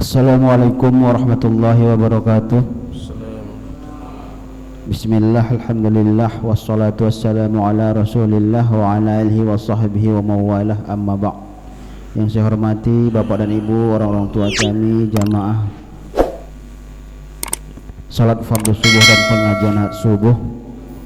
Assalamualaikum warahmatullahi wabarakatuh. Bismillah, alhamdulillah, wassalatu wassalamu ala rasulillah wa ala alihi wa sahbihi wa mawalah, amma ba'. Yang saya hormati Bapak dan Ibu, orang-orang tua kami, jamaah salat fardu subuh dan pengajian subuh.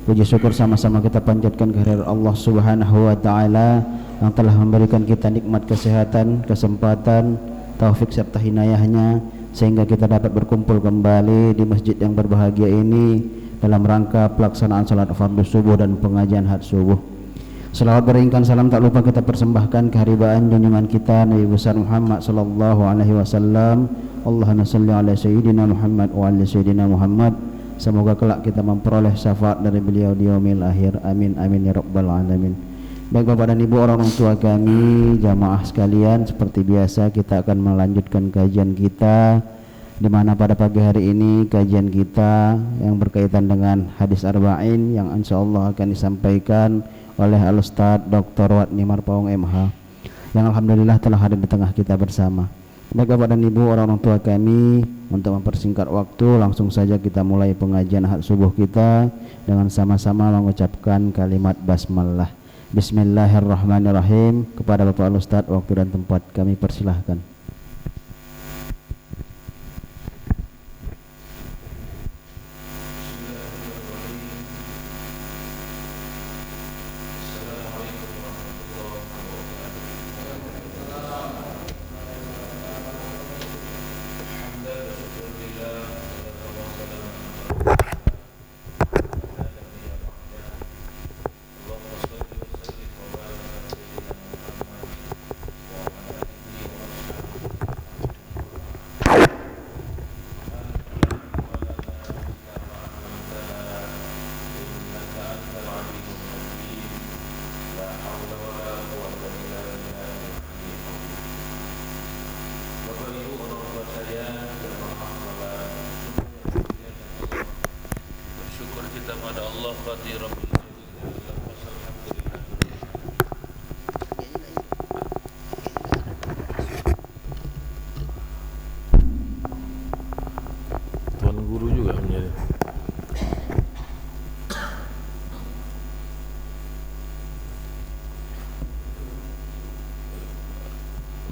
Puji syukur sama-sama kita panjatkan kehadirat Allah Subhanahu wa taala yang telah memberikan kita nikmat kesehatan, kesempatan, taufik serta hinayahnya sehingga kita dapat berkumpul kembali di masjid yang berbahagia ini dalam rangka pelaksanaan salat fardu subuh dan pengajian had subuh. Selawat beringkan salam tak lupa kita persembahkan keharibaan junjungan kita Nabi besar Muhammad sallallahu alaihi wasallam. Allahumma shalli ala sayyidina Muhammad wa ala sayyidina Muhammad. Semoga kelak kita memperoleh syafaat dari beliau di yaumil akhir. Amin amin ya rabbal alamin. Baik Bapak dan Ibu, orang tua kami, jamaah sekalian, seperti biasa kita akan melanjutkan kajian kita, di mana pada pagi hari ini kajian kita yang berkaitan dengan hadis arba'in yang insyaallah akan disampaikan oleh Al-Ustaz Dr. Watni Marpaung MH yang alhamdulillah telah hadir di tengah kita bersama. Baik Bapak dan Ibu, orang tua kami, untuk mempersingkat waktu langsung saja kita mulai pengajian had subuh kita dengan sama-sama mengucapkan kalimat basmalah. Bismillahirrahmanirrahim. Kepada Bapak Ustadz, waktu dan tempat kami persilahkan.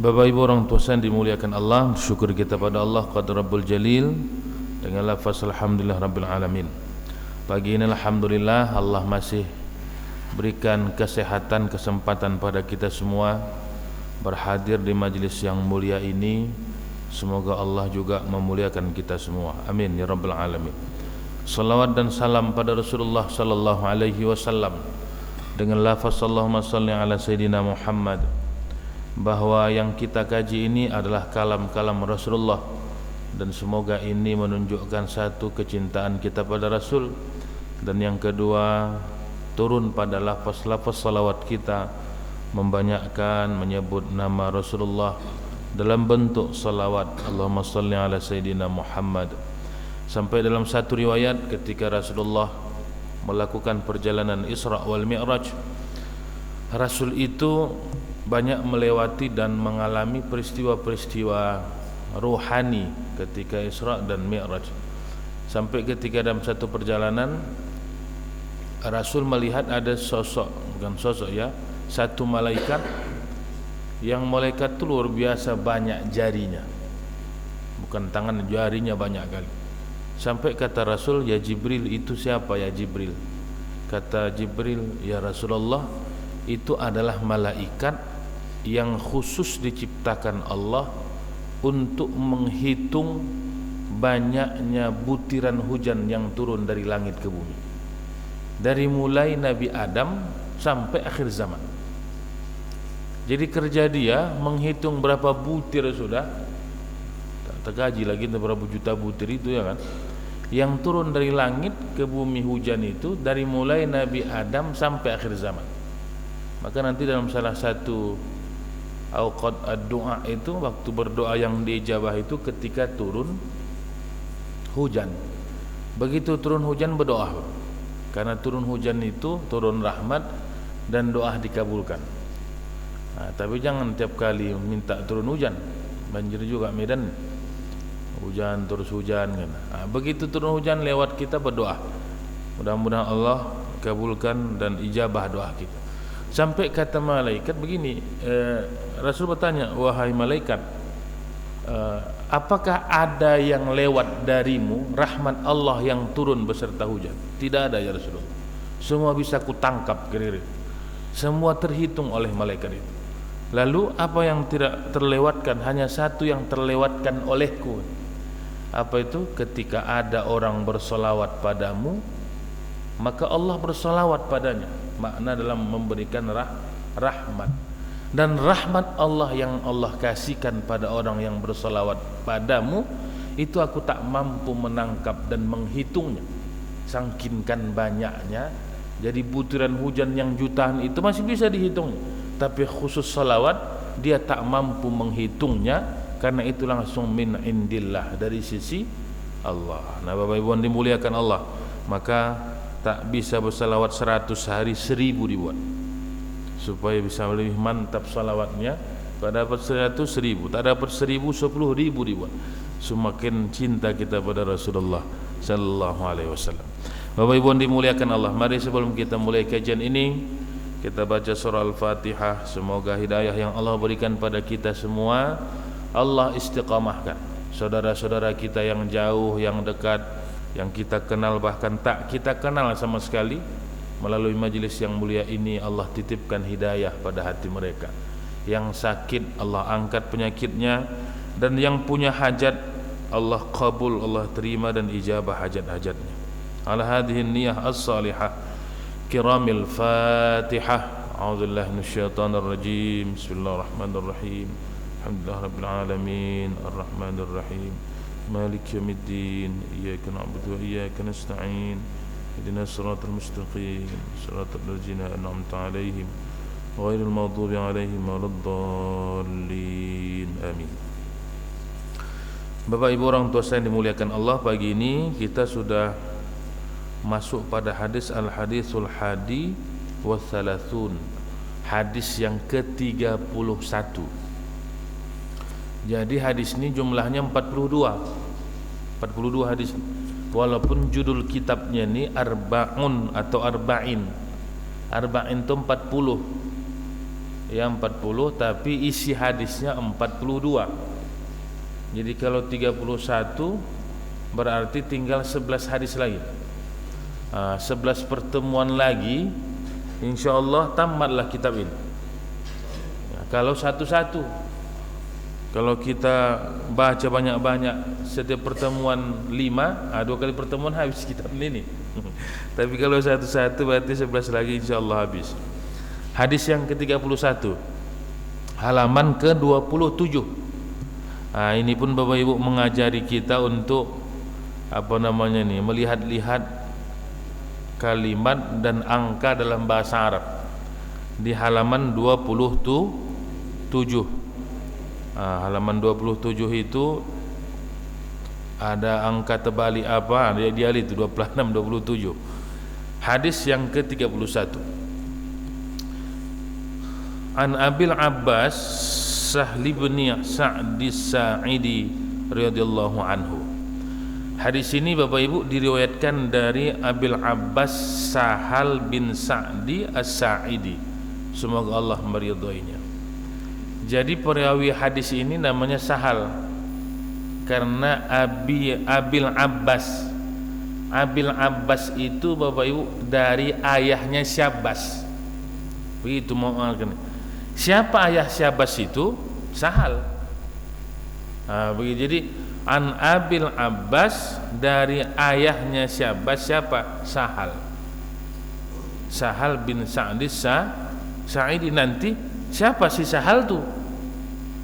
Bapak Ibu orang tua yang dimuliakan Allah, syukur kita pada Allah Qadar Rabbul Jalil dengan lafaz alhamdulillah Rabbil Alamin. Pagi ini alhamdulillah Allah masih berikan kesehatan, kesempatan pada kita semua berhadir di majlis yang mulia ini. Semoga Allah juga memuliakan kita semua, amin ya Rabbil Alamin. Salawat dan salam pada Rasulullah sallallahu alaihi wasallam dengan lafaz Allahumma salli ala Sayyidina Muhammad, bahwa yang kita kaji ini adalah kalam-kalam Rasulullah, dan semoga ini menunjukkan satu kecintaan kita pada Rasul, dan yang kedua turun pada lafaz-lafaz salawat kita membanyakkan menyebut nama Rasulullah dalam bentuk salawat Allahumma salli ala Sayyidina Muhammad. Sampai dalam satu riwayat ketika Rasulullah melakukan perjalanan Isra wal Mi'raj, Rasul itu banyak melewati dan mengalami peristiwa-peristiwa rohani ketika Isra dan Mi'raj. Sampai ketika dalam satu perjalanan Rasul melihat ada sosok, bukan sosok ya, satu malaikat yang malaikat itu luar biasa banyak jarinya, bukan tangan, jarinya banyak kali. Sampai kata Rasul, ya Jibril, itu siapa ya Jibril? Kata Jibril, ya Rasulullah, itu adalah malaikat yang khusus diciptakan Allah untuk menghitung banyaknya butiran hujan yang turun dari langit ke bumi, dari mulai Nabi Adam sampai akhir zaman. Jadi kerja dia menghitung berapa butir sudah, tak tergaji lagi berapa juta butir itu ya kan, yang turun dari langit ke bumi hujan itu dari mulai Nabi Adam sampai akhir zaman. Maka nanti dalam salah satu awqat ad-du'a itu, waktu berdoa yang diijabah itu ketika turun hujan. Begitu turun hujan berdoa, karena turun hujan itu turun rahmat dan doa dikabulkan. Tapi jangan tiap kali minta turun hujan, banjir juga Medan. hujan terus hujan kan. Begitu turun hujan lewat kita berdoa. Mudah-mudahan Allah kabulkan dan ijabah doa kita. Sampai kata malaikat begini, Rasul bertanya, wahai malaikat, apakah ada yang lewat darimu rahmat Allah yang turun beserta hujan? Tidak ada ya Rasulullah. Semua bisa kutangkap kira-kira. Semua terhitung oleh malaikat itu. Lalu apa yang tidak terlewatkan? Hanya satu yang terlewatkan olehku. Apa itu? Ketika ada orang bersolawat padamu, maka Allah bersolawat padanya. Makna dalam memberikan rahmat. Dan rahmat Allah yang Allah kasihkan pada orang yang bersolawat padamu, itu aku tak mampu menangkap dan menghitungnya. Sangkinkan banyaknya. Jadi butiran hujan yang jutaan itu masih bisa dihitungnya. Tapi khusus salawat dia tak mampu menghitungnya, karena itu langsung min indillah, dari sisi Allah. Nah Bapak Ibu yang dimuliakan Allah, maka tak bisa bersalawat 100 hari 1000 dibuat supaya bisa lebih mantap salawatnya. Tak dapat 100 1000, tak dapat 1000 10.000 dibuat. Semakin cinta kita pada Rasulullah sallallahu alaihi wasallam. Bapak Ibu yang dimuliakan Allah, mari sebelum kita mulai kajian ini kita baca surah Al-Fatihah. Semoga hidayah yang Allah berikan pada kita semua Allah istiqamahkan. Saudara-saudara kita yang jauh, yang dekat, yang kita kenal bahkan tak kita kenal sama sekali, melalui majelis yang mulia ini Allah titipkan hidayah pada hati mereka. Yang sakit Allah angkat penyakitnya, dan yang punya hajat Allah kabul, Allah terima dan ijabah hajat-hajatnya. Ala hadhihi niyah as-salihah kiramil Fatihah. A'udzubillahi minasyaitonir rajim. Bismillahirrahmanirrahim. Alhamdulillahirabbil alamin, arrahmanir rahim, maliki yaumiddin, iyyaka na'budu wa iyyaka nasta'in, ihdinas siratal mustaqim, siratal ladzina an'amta 'alaihim ghairil maghdubi 'alaihim waladdallin. Amin. Bapak Ibu orang tua saya yang dimuliakan Allah, pagi ini kita sudah masuk pada hadis al-hadisul hadi wa thalathun, hadis yang ke-31. Jadi hadis ini jumlahnya 42 hadis. Walaupun judul kitabnya ini Arba'un atau Arba'in. Arba'in itu 40. Ya 40, tapi isi hadisnya 42. Jadi kalau 31 berarti tinggal 11 hadis lagi. 11 pertemuan lagi insyaallah tamatlah kitab ini. Kalau satu-satu, kalau kita baca banyak-banyak setiap pertemuan 5, 2 kali pertemuan habis kitab ini. Tapi kalau satu-satu berarti 11 lagi insyaallah habis. Hadis yang ke-31 halaman ke-27. Ini pun Bapak Ibu mengajari kita untuk melihat-lihat kalimat dan angka dalam bahasa Arab di halaman 27. Halaman 27 itu ada angka terbalik apa? Dia itu 26 27. Hadis yang ke-31. An Abil Abbas Sahl bin Sa'd as-Sa'idi radhiyallahu anhu. Hadis ini Bapak Ibu diriwayatkan dari Abil Abbas Sahal bin Sa'di as-Sa'idi, semoga Allah meridhoinya. Jadi perawi hadis ini namanya Sahal karena Abil Abbas. Abil Abbas itu Bapak Ibu dari ayahnya Syabas. Begitu mau mengenalkan. Siapa ayah Syabas itu? Sahal. Begitu. Jadi An Abil Abbas dari ayahnya Syabas, siapa? Sahal. Sahal bin Sa'di Sa'idi. Nanti siapa si Sahal tu?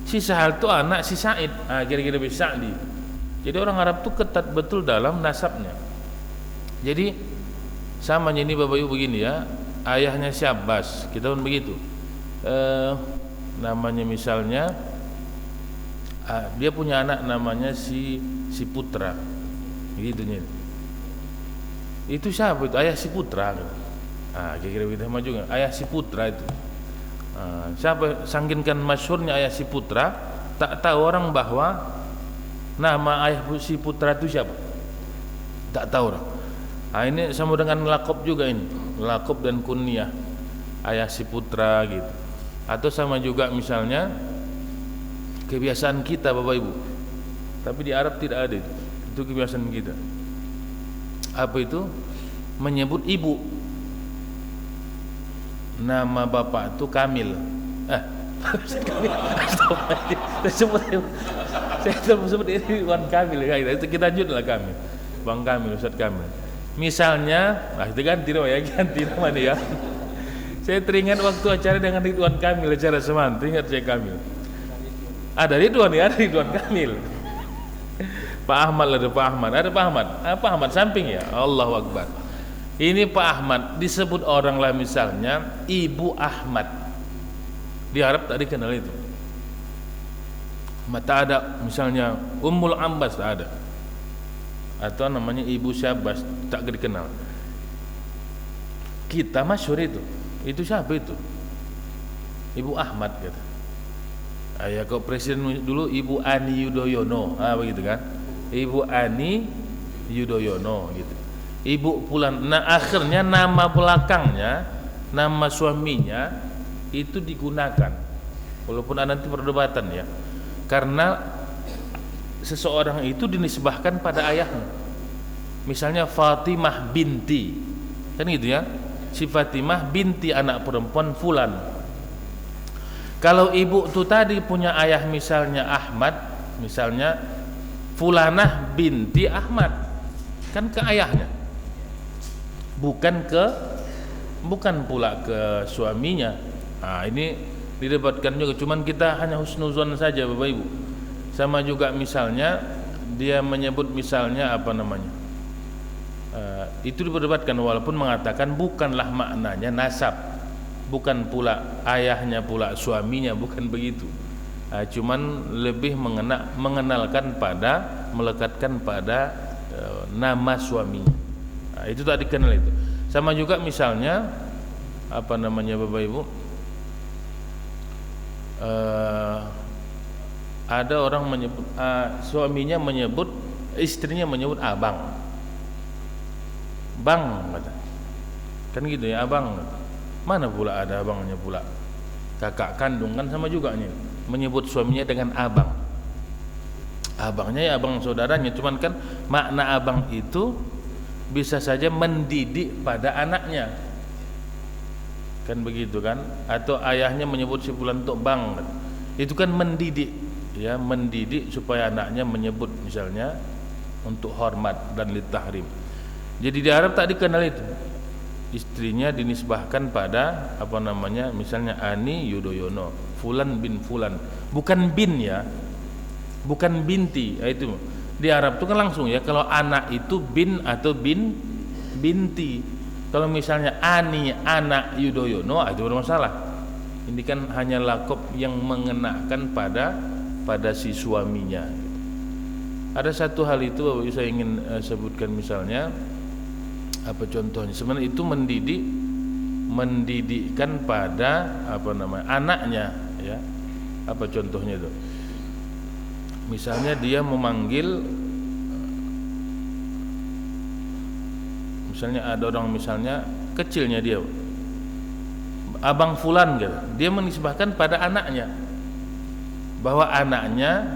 Si Sahal tu anak si Sa'id. Kira-kira bin Sa'di. Jadi orang Arab tu ketat betul dalam nasabnya. Jadi samanya ini Bapak Ibu begini ya, ayahnya Syabas, kita pun begitu. Namanya misalnya dia punya anak namanya si Putra, begitunya. Itu siapa itu? Ayah si Putra. Kira-kira kita maju nggak? Ayah si Putra itu. Siapa? Sangkinkan masyhurnya ayah si Putra, tak tahu orang bahwa Nama ayah si putra itu siapa? Tak tahu orang. Ini sama dengan lakob juga ini, lakob dan kunyah ayah si putra gitu. Atau sama juga misalnya kebiasaan kita Bapak Ibu, tapi di Arab tidak ada itu kebiasaan kita. Apa itu? Menyebut ibu. Nama bapak itu Kamil. Saya sebut ini Wan Kamil ya, itu kita lanjutlah Kamil. Bang Kamil, Ustaz Kamil. Misalnya, itu ganti nama dia. Saya teringat waktu acara dengan Ridwan Kamil, acara Semangat, ingat saya Kamil. Ada Ridwan ya, ada Ridwan Kamil. Pak Ahmad ada Pak Ahmad, Pak Ahmad samping ya. Allahu Akbar. Ini Pak Ahmad disebut orang lah misalnya Ibu Ahmad. Di Arab tak dikenal itu. Mata ada misalnya Ummul Ambas tak ada. Atau namanya Ibu Syabas tak dikenal. Kita masyhur itu. Itu siapa itu? Ibu Ahmad kata. Ya kok presiden dulu Ibu Ani Yudhoyono, begitu kan? Ibu Ani Yudhoyono gitu. Ibu Pulan. Nah akhirnya nama belakangnya, nama suaminya itu digunakan. Walaupun ada nanti perdebatan ya. Karena seseorang itu dinisbahkan pada ayahnya. Misalnya Fatimah binti, kan gitu ya. Si Fatimah binti anak perempuan fulan. Kalau ibu itu tadi punya ayah misalnya Ahmad, misalnya Fulanah binti Ahmad, kan ke ayahnya, bukan pula ke suaminya. Ini didebatkan juga, cuman kita hanya husnuzon saja Bapak Ibu. Sama juga misalnya dia menyebut misalnya apa namanya, itu diperdebatkan, walaupun mengatakan bukanlah maknanya nasab, bukan pula ayahnya pula suaminya, bukan begitu. Cuman lebih mengenalkan pada, melekatkan pada nama suaminya. Itu tak dikenal itu. Sama juga misalnya apa namanya Bapak Ibu, ada orang menyebut suaminya menyebut istrinya menyebut abang, bang kata. Kan gitu ya, abang. Mana pula ada abangnya pula, kakak kandung kan sama juga nih, menyebut suaminya dengan abang. Abangnya ya abang saudaranya, cuman kan makna abang itu bisa saja mendidik pada anaknya, kan begitu kan? Atau ayahnya menyebut si fulan untuk bang, itu kan mendidik ya, mendidik supaya anaknya menyebut misalnya untuk hormat dan litahrim. Jadi di Arab tak dikenal itu. Istrinya dinisbahkan pada apa namanya, misalnya Ani Yudhoyono, Fulan bin Fulan, bukan bin ya, bukan binti. Itu di Arab itu kan langsung ya, kalau anak itu bin atau binti. Kalau misalnya Ani anak Yudhoyono, itu bermasalah. Ini kan hanya lakob yang mengenakan pada si suaminya. Ada satu hal itu Bapak saya ingin sebutkan, misalnya apa contohnya, sebenarnya itu mendidikkan pada apa namanya anaknya ya. Apa contohnya itu? Misalnya dia memanggil, misalnya ada orang misalnya kecilnya dia abang fulan gitu, dia menisbahkan pada anaknya bahwa anaknya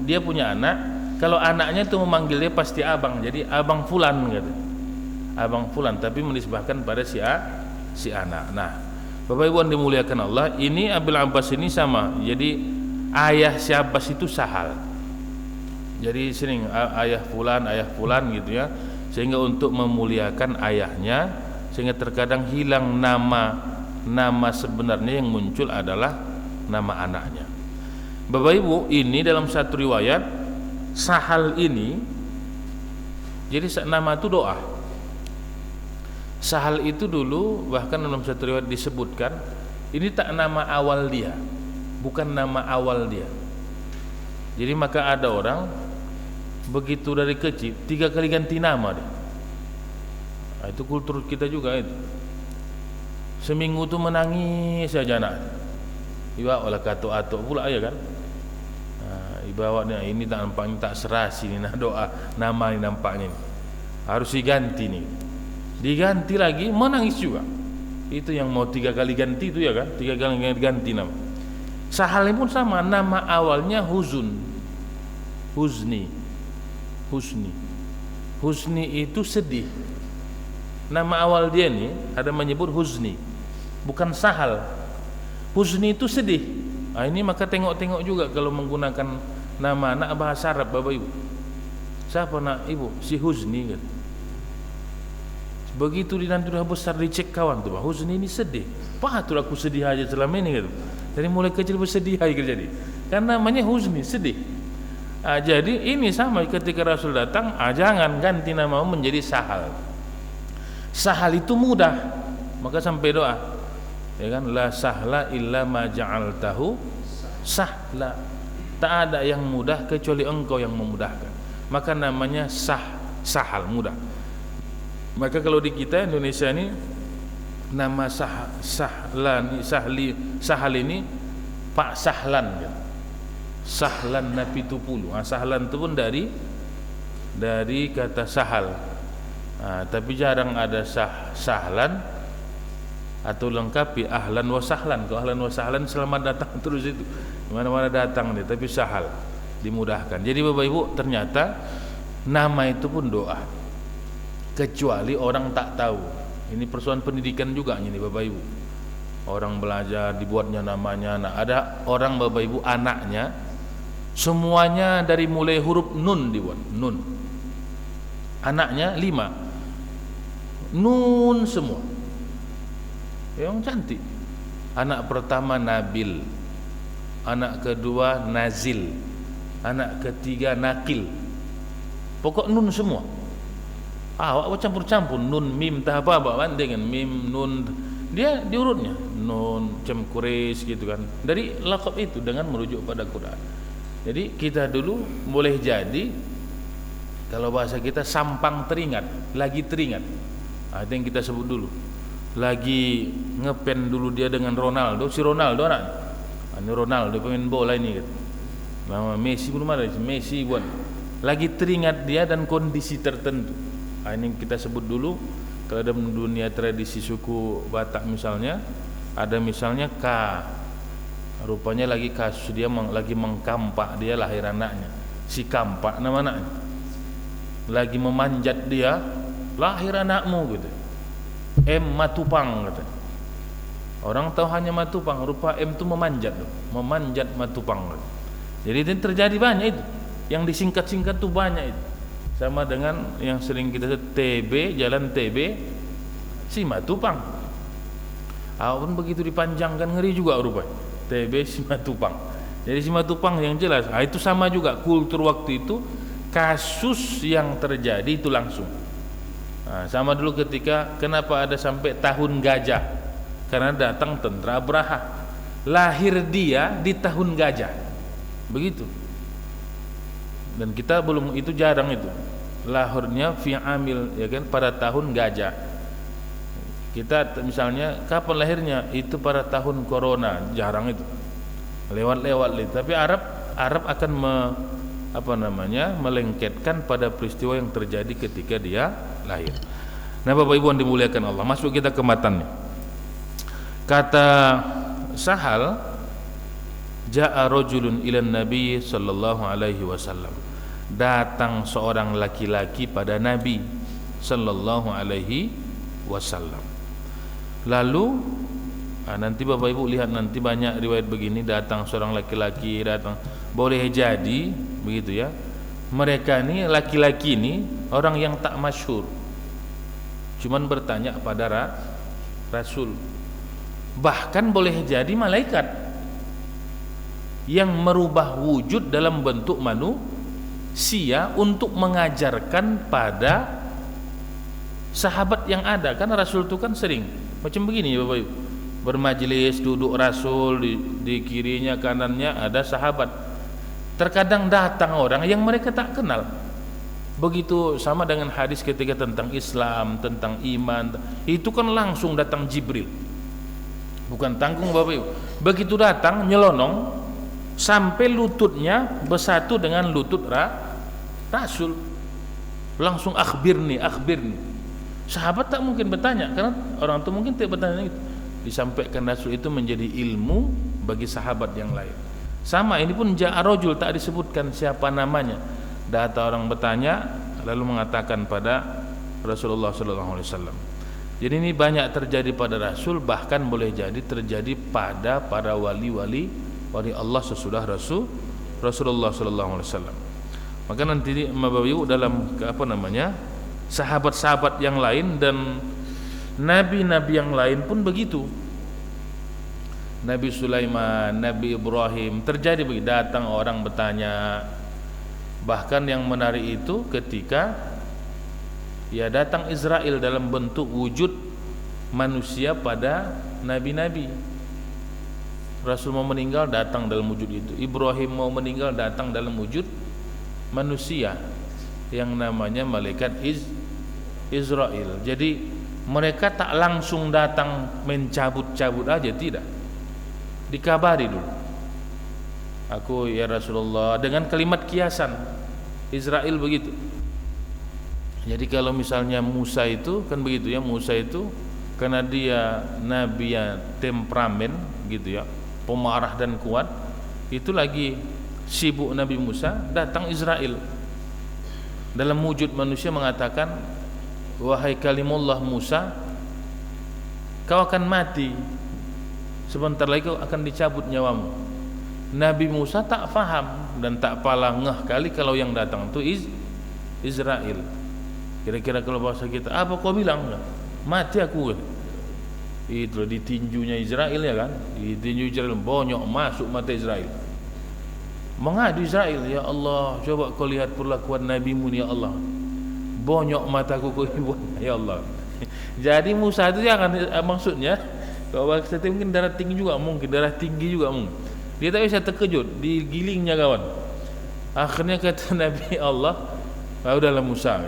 dia punya anak, kalau anaknya itu memanggil dia pasti abang, jadi abang fulan gitu, abang fulan, tapi menisbahkan pada si anak. Nah, Bapak Ibu yang dimuliakan Allah, ini Abil Abbas ini sama. Jadi ayah si Abbas itu Sahal. Jadi sering ayah fulan gitu ya. Sehingga untuk memuliakan ayahnya, sehingga terkadang hilang nama sebenarnya, yang muncul adalah nama anaknya. Bapak Ibu, ini dalam satu riwayat Sahal ini, jadi nama itu doa. Sahal itu dulu bahkan dalam satu riwayat disebutkan ini tak nama awal dia, bukan nama awal dia. Jadi maka ada orang begitu dari kecil 3 kali ganti nama dia. Itu kultur kita juga itu. Seminggu tu menangis saja anak. Iwa oleh kata atuk pula ya kan. Ibawa ini tak nampaknya tak serasi ni, nah doa nama ni nampaknya ni. Harus diganti nih. Diganti lagi menangis juga. Itu yang mau 3 kali ganti itu ya kan? 3 kali ganti nama. Sahal pun sama, nama awalnya Huzun. Husni. Husni itu sedih. Nama awal dia nih ada menyebut Huzni, bukan Sahal. Huzni itu sedih. Nah, ini maka tengok-tengok juga kalau menggunakan nama anak bahasa Arab, Bapak Ibu. Siapa nak ibu? Si Huzni kan. Begitu nanti dah besar dicek kawan tu, Huzni ini sedih. Patut aku sedih aja selama ini kan. Dari mulai kecil bersedih aja jadi. Karena namanya Huzni, sedih. Jadi ini sama ketika Rasul datang, jangan ganti nama menjadi Sahal. Sahal itu mudah, maka sampai doa, ya kan, la sahla illa ma ja'altahu sahla. Tak ada yang mudah kecuali engkau yang memudahkan. Maka namanya Sahal, mudah. Maka kalau di kita Indonesia ini nama Sahal ini Pak Sahlan kan? Sahlan Napitupulu. Sahlan itu pun dari kata Sahal. Tapi jarang ada Sahlan atau lengkapi ahlan wa sahlan. Kalau ahlan wa sahlan selamat datang terus itu mana-mana datang nih. Tapi Sahal dimudahkan. Jadi Bapak Ibu, ternyata nama itu pun doa, kecuali orang tak tahu. Ini persoalan pendidikan juga ini Bapak Ibu. Orang belajar dibuatnya namanya. Nah, ada orang Bapak Ibu anaknya semuanya dari mulai huruf nun dibuat, nun. Anaknya 5 nun semua, yang cantik. Anak pertama Nabil, anak kedua Nazil, anak ketiga Nakil. Pokok nun semua. Awak campur-campur nun mim tak apa-apa kan, dengan mim nun dia diurutnya nun macam Quraisy gitu kan. Dari laqab itu dengan merujuk pada Quran. Jadi kita dulu boleh jadi kalau bahasa kita sampang teringat, lagi teringat. Itu yang kita sebut dulu. Lagi ngepen dulu dia dengan Ronaldo, si Ronaldo anak. Ini Ronaldo pemain bola ini kan. Nama Messi belum ada, Messi buat. Lagi teringat dia dan kondisi tertentu. Ini kita sebut dulu. Kalau dalam dunia tradisi suku Batak misalnya, ada misalnya K. Rupanya lagi kasus dia lagi mengkampak dia lahir anaknya. Si kampak nama anaknya. Lagi memanjat dia, lahir anakmu gitu. M Matupang kata. Orang tahu hanya Matupang, rupa M itu memanjat, memanjat Matupang. Jadi itu terjadi banyak itu. Yang disingkat-singkat itu banyak itu. Sama dengan yang sering kita sebut TB, jalan TB si Matupang. Pun begitu dipanjangkan ngeri juga rupanya. TB si Matupang. Jadi si Matupang yang jelas. Itu sama juga kultur waktu itu. Kasus yang terjadi itu langsung. Sama dulu ketika kenapa ada sampai tahun gajah, karena datang tentara Abraha, lahir dia di tahun gajah, begitu. Dan kita belum, itu jarang itu lahirnya fi amil, ya kan, pada tahun gajah. Kita misalnya kapan lahirnya, itu pada tahun corona, jarang itu, lewat-lewat. Tapi Arab akan melengketkan pada peristiwa yang terjadi ketika dia lahir. Nah, Bapak Ibu yang dimuliakan Allah, masuk kita ke matannya. Kata Sahal, ja'a rajulun ilan nabi sallallahu alaihi wasallam. Datang seorang laki-laki pada Nabi sallallahu alaihi wasallam. Lalu nanti Bapak Ibu lihat, nanti banyak riwayat begini, datang seorang laki-laki, datang. Boleh jadi begitu ya, mereka ini laki-laki ini orang yang tak masyhur, cuman bertanya pada Rasul. Bahkan boleh jadi malaikat yang merubah wujud dalam bentuk manusia untuk mengajarkan pada sahabat yang ada. Kan Rasul itu kan sering macam begini ya Bapak Ibu, bermajelis, duduk Rasul, di kirinya kanannya ada sahabat. Terkadang datang orang yang mereka tak kenal. Begitu sama dengan hadis ketika tentang Islam, tentang iman, itu kan langsung datang Jibril, bukan tanggung Bapak Ibu. Begitu datang nyelonong, sampai lututnya bersatu dengan lutut Rasul. Langsung akhbirni. Sahabat tak mungkin bertanya karena orang itu mungkin tidak bertanya itu. Disampaikan Rasul itu menjadi ilmu bagi sahabat yang lain. Sama ini pun ja'a rajul, tak disebutkan siapa namanya. Datang orang bertanya lalu mengatakan pada Rasulullah sallallahu alaihi wasallam. Jadi ini banyak terjadi pada Rasul, bahkan boleh jadi terjadi pada para wali Allah sesudah Rasulullah sallallahu alaihi wasallam. Maka nanti Bapak dalam sahabat-sahabat yang lain dan nabi-nabi yang lain pun begitu. Nabi Sulaiman, Nabi Ibrahim terjadi begitu, datang orang bertanya. Bahkan yang menarik itu ketika ya datang Israel dalam bentuk wujud manusia pada nabi-nabi. Rasul mau meninggal datang dalam wujud itu. Ibrahim mau meninggal datang dalam wujud manusia yang namanya malaikat Israel. Jadi mereka tak langsung datang mencabut-cabut aja, tidak. Dikabari dulu. Aku ya Rasulullah dengan kalimat kiasan. Israel begitu. Jadi kalau misalnya Musa itu kan begitu ya, Musa itu karena dia nabi yang temperamen gitu ya, pemarah dan kuat, itu lagi sibuk Nabi Musa, datang Israel dalam wujud manusia mengatakan, wahai kalimullah Musa, kau akan mati, sebentar lagi kau akan dicabut nyawamu. Nabi Musa tak faham dan tak pala ngeh kali kalau yang datang itu Israel. Kira-kira kalau bahasa kita, apa kau bilang? Mati aku kan. Itu ditinjunya Israel ya kan, ditinju Israel, bonyok masuk mata Israel. Mengadu Israel, ya Allah, coba kau lihat perlakuan nabimu ya Allah, bonyok mataku kau buat ya Allah. Jadi Musa itu jangan maksudnya kalau bahasa kita mungkin darah tinggi juga mungkin, dia tak bisa terkejut, digilingnya kawan. Akhirnya kata Nabi Allah, udahlah Musa,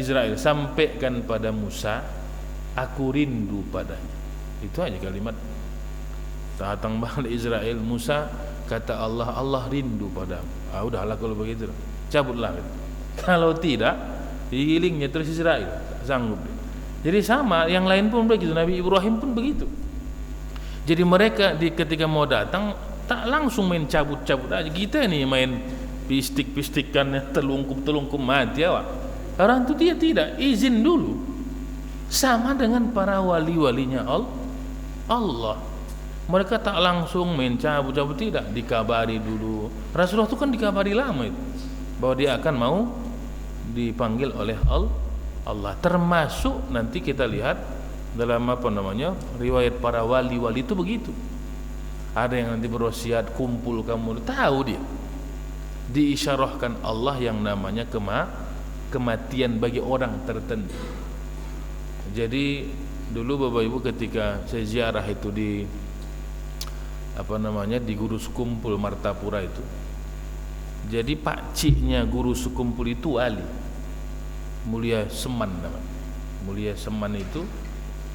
Israel, sampaikan pada Musa, aku rindu padanya. Itu aja kalimat. Datang balik Israel, Musa kata Allah, Allah rindu padamu. Udahlah kalau begitu, cabutlah. Kalau tidak, digilingnya terus Israel, tak sanggup. Jadi sama, yang lain pun begitu. Nabi Ibrahim pun begitu. Jadi mereka ketika mau datang tak langsung main cabut-cabut aja. Kita nih main pistik-pistikan, telungkup-telungkup mati awak. Orang itu dia tidak izin dulu. Sama dengan para wali-walinya Allah. Mereka tak langsung main cabut-cabut, tidak, dikabari dulu. Rasulullah itu kan dikabari lama itu bahwa dia akan mau dipanggil oleh Allah. Termasuk nanti kita lihat dalam riwayat para wali-wali itu begitu. Ada yang nanti berwasiat, kumpul kamu, tahu dia diisyarahkan Allah yang namanya kematian bagi orang tertentu. Jadi dulu Bapak Ibu ketika saya ziarah itu di di Guru Sekumpul Martapura itu. Jadi pakciknya Guru Sekumpul itu wali, Mulia Seman namanya. Mulia Seman itu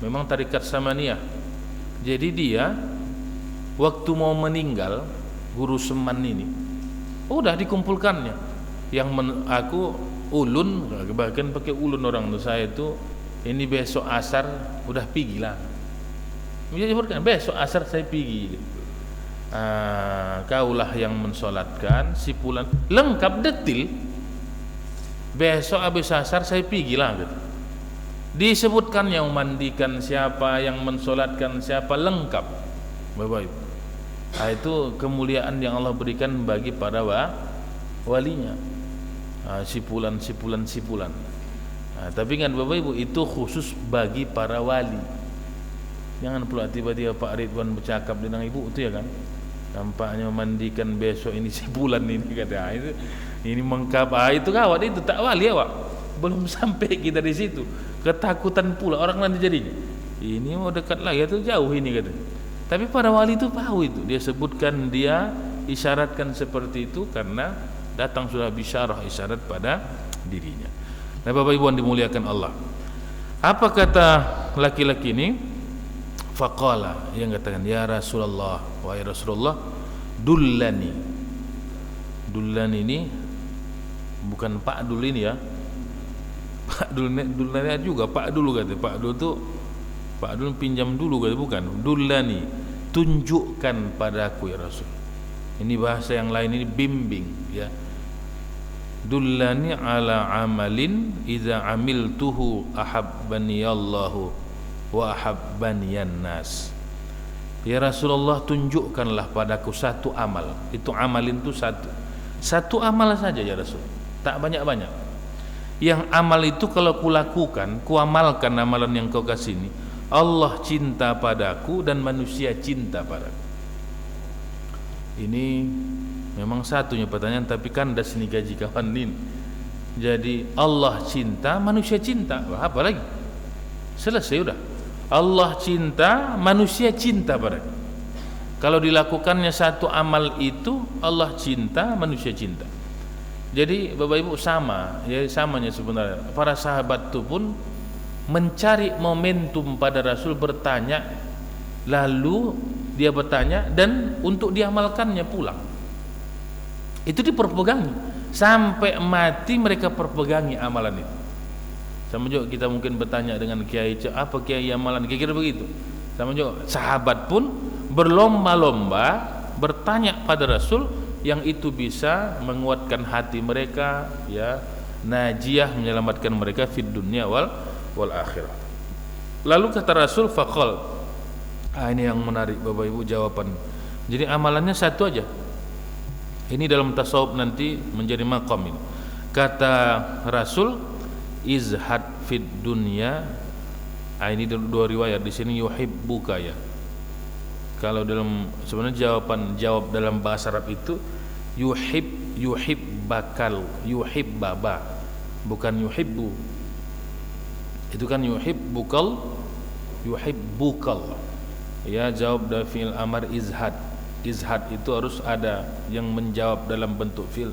memang tarikat Samaniyah. Jadi dia waktu mau meninggal, Guru Seman ini udah dikumpulkannya. Yang aku ulun, bahkan pakai ulun orang tua saya itu, ini besok asar udah pergi lah. Menyebutkan besok asar saya pergi. Kaulah yang mensolatkan si pulan lengkap detil. Besok habis asar saya pergi lah gitu. Disebutkan yang memandikan siapa, yang mensolatkan siapa, lengkap. Bapak Ibu. Itu kemuliaan yang Allah berikan bagi para walinya. Sipulan. Tapi ingat Bapak Ibu, itu khusus bagi para wali. Jangan pula tiba-tiba Pak Ridwan bercakap dengan ibu itu ya kan. Nampaknya memandikan besok ini sipulan ini kata. Ini mengkap. Itu kawat itu tak wali awak. Belum sampai kita di situ. Ketakutan pula orang nanti jadinya. Ini mau dekat lagi atau jauh ini kata. Tapi para wali itu tahu itu. Dia sebutkan, dia isyaratkan seperti itu karena datang sudah bisyarah isyarat pada dirinya. Nah Bapak Ibu yang dimuliakan Allah, apa kata laki-laki ini? Faqala, yang katakan, ya Rasulullah, wahai Rasulullah, Dullani. Dullani ini bukan Pak Dul ini ya. Pak Dul Dullani juga Pak Dul kata. Pak Dul tuh Pak Dul pinjam dulu kata, bukan. Dullani, tunjukkan padaku ya Rasul. Ini bahasa yang lain, ini bimbing ya. Dullani ala amalin idza amiltuhu ahabbani Allahu wa ahabbani nas. Ya Rasulullah, tunjukkanlah padaku satu amal. Itu amalin itu satu amal saja ya Rasul, tak banyak-banyak. Yang amal itu kalau kulakukan, kuamalkan amalan yang kau kasih ini, Allah cinta padaku dan manusia cinta padaku. Ini memang satunya pertanyaan, tapi kandas ini gaji kawan ini. Jadi Allah cinta, manusia cinta, apa lagi? Selesai udah. Allah cinta, manusia cinta padaku. Kalau dilakukannya satu amal itu, Allah cinta, manusia cinta. Jadi Bapak Ibu sama, ya samanya sebenarnya. Para sahabat itu pun mencari momentum pada Rasul bertanya, lalu dia bertanya dan untuk diamalkannya pulang. Itu diperpegangi sampai mati, mereka perpegangi amalan itu. Sama juga kita mungkin bertanya dengan kiai, apa kiai amalan, kira-kira begitu. Sama juga sahabat pun berlomba-lomba bertanya pada Rasul yang itu bisa menguatkan hati mereka, ya, najiyah, menyelamatkan mereka fid dunya wal akhirah. Lalu kata Rasul faqal. Ini yang menarik Bapak Ibu jawaban. Jadi amalannya satu aja. Ini dalam tasawuf nanti menjadi maqam ini. Kata Rasul, izhad fid dunya. Ini dua riwayat di sini yuhibbuka ya. Kalau dalam sebenarnya jawab dalam bahasa Arab itu yuhibbakal, yuhibbaba, bukan yuhibbu. Itu kan yuhibbukal, yuhibbukal. Ya, jawab dari fi'il amar izhad. Izhad itu harus ada yang menjawab dalam bentuk fi'il.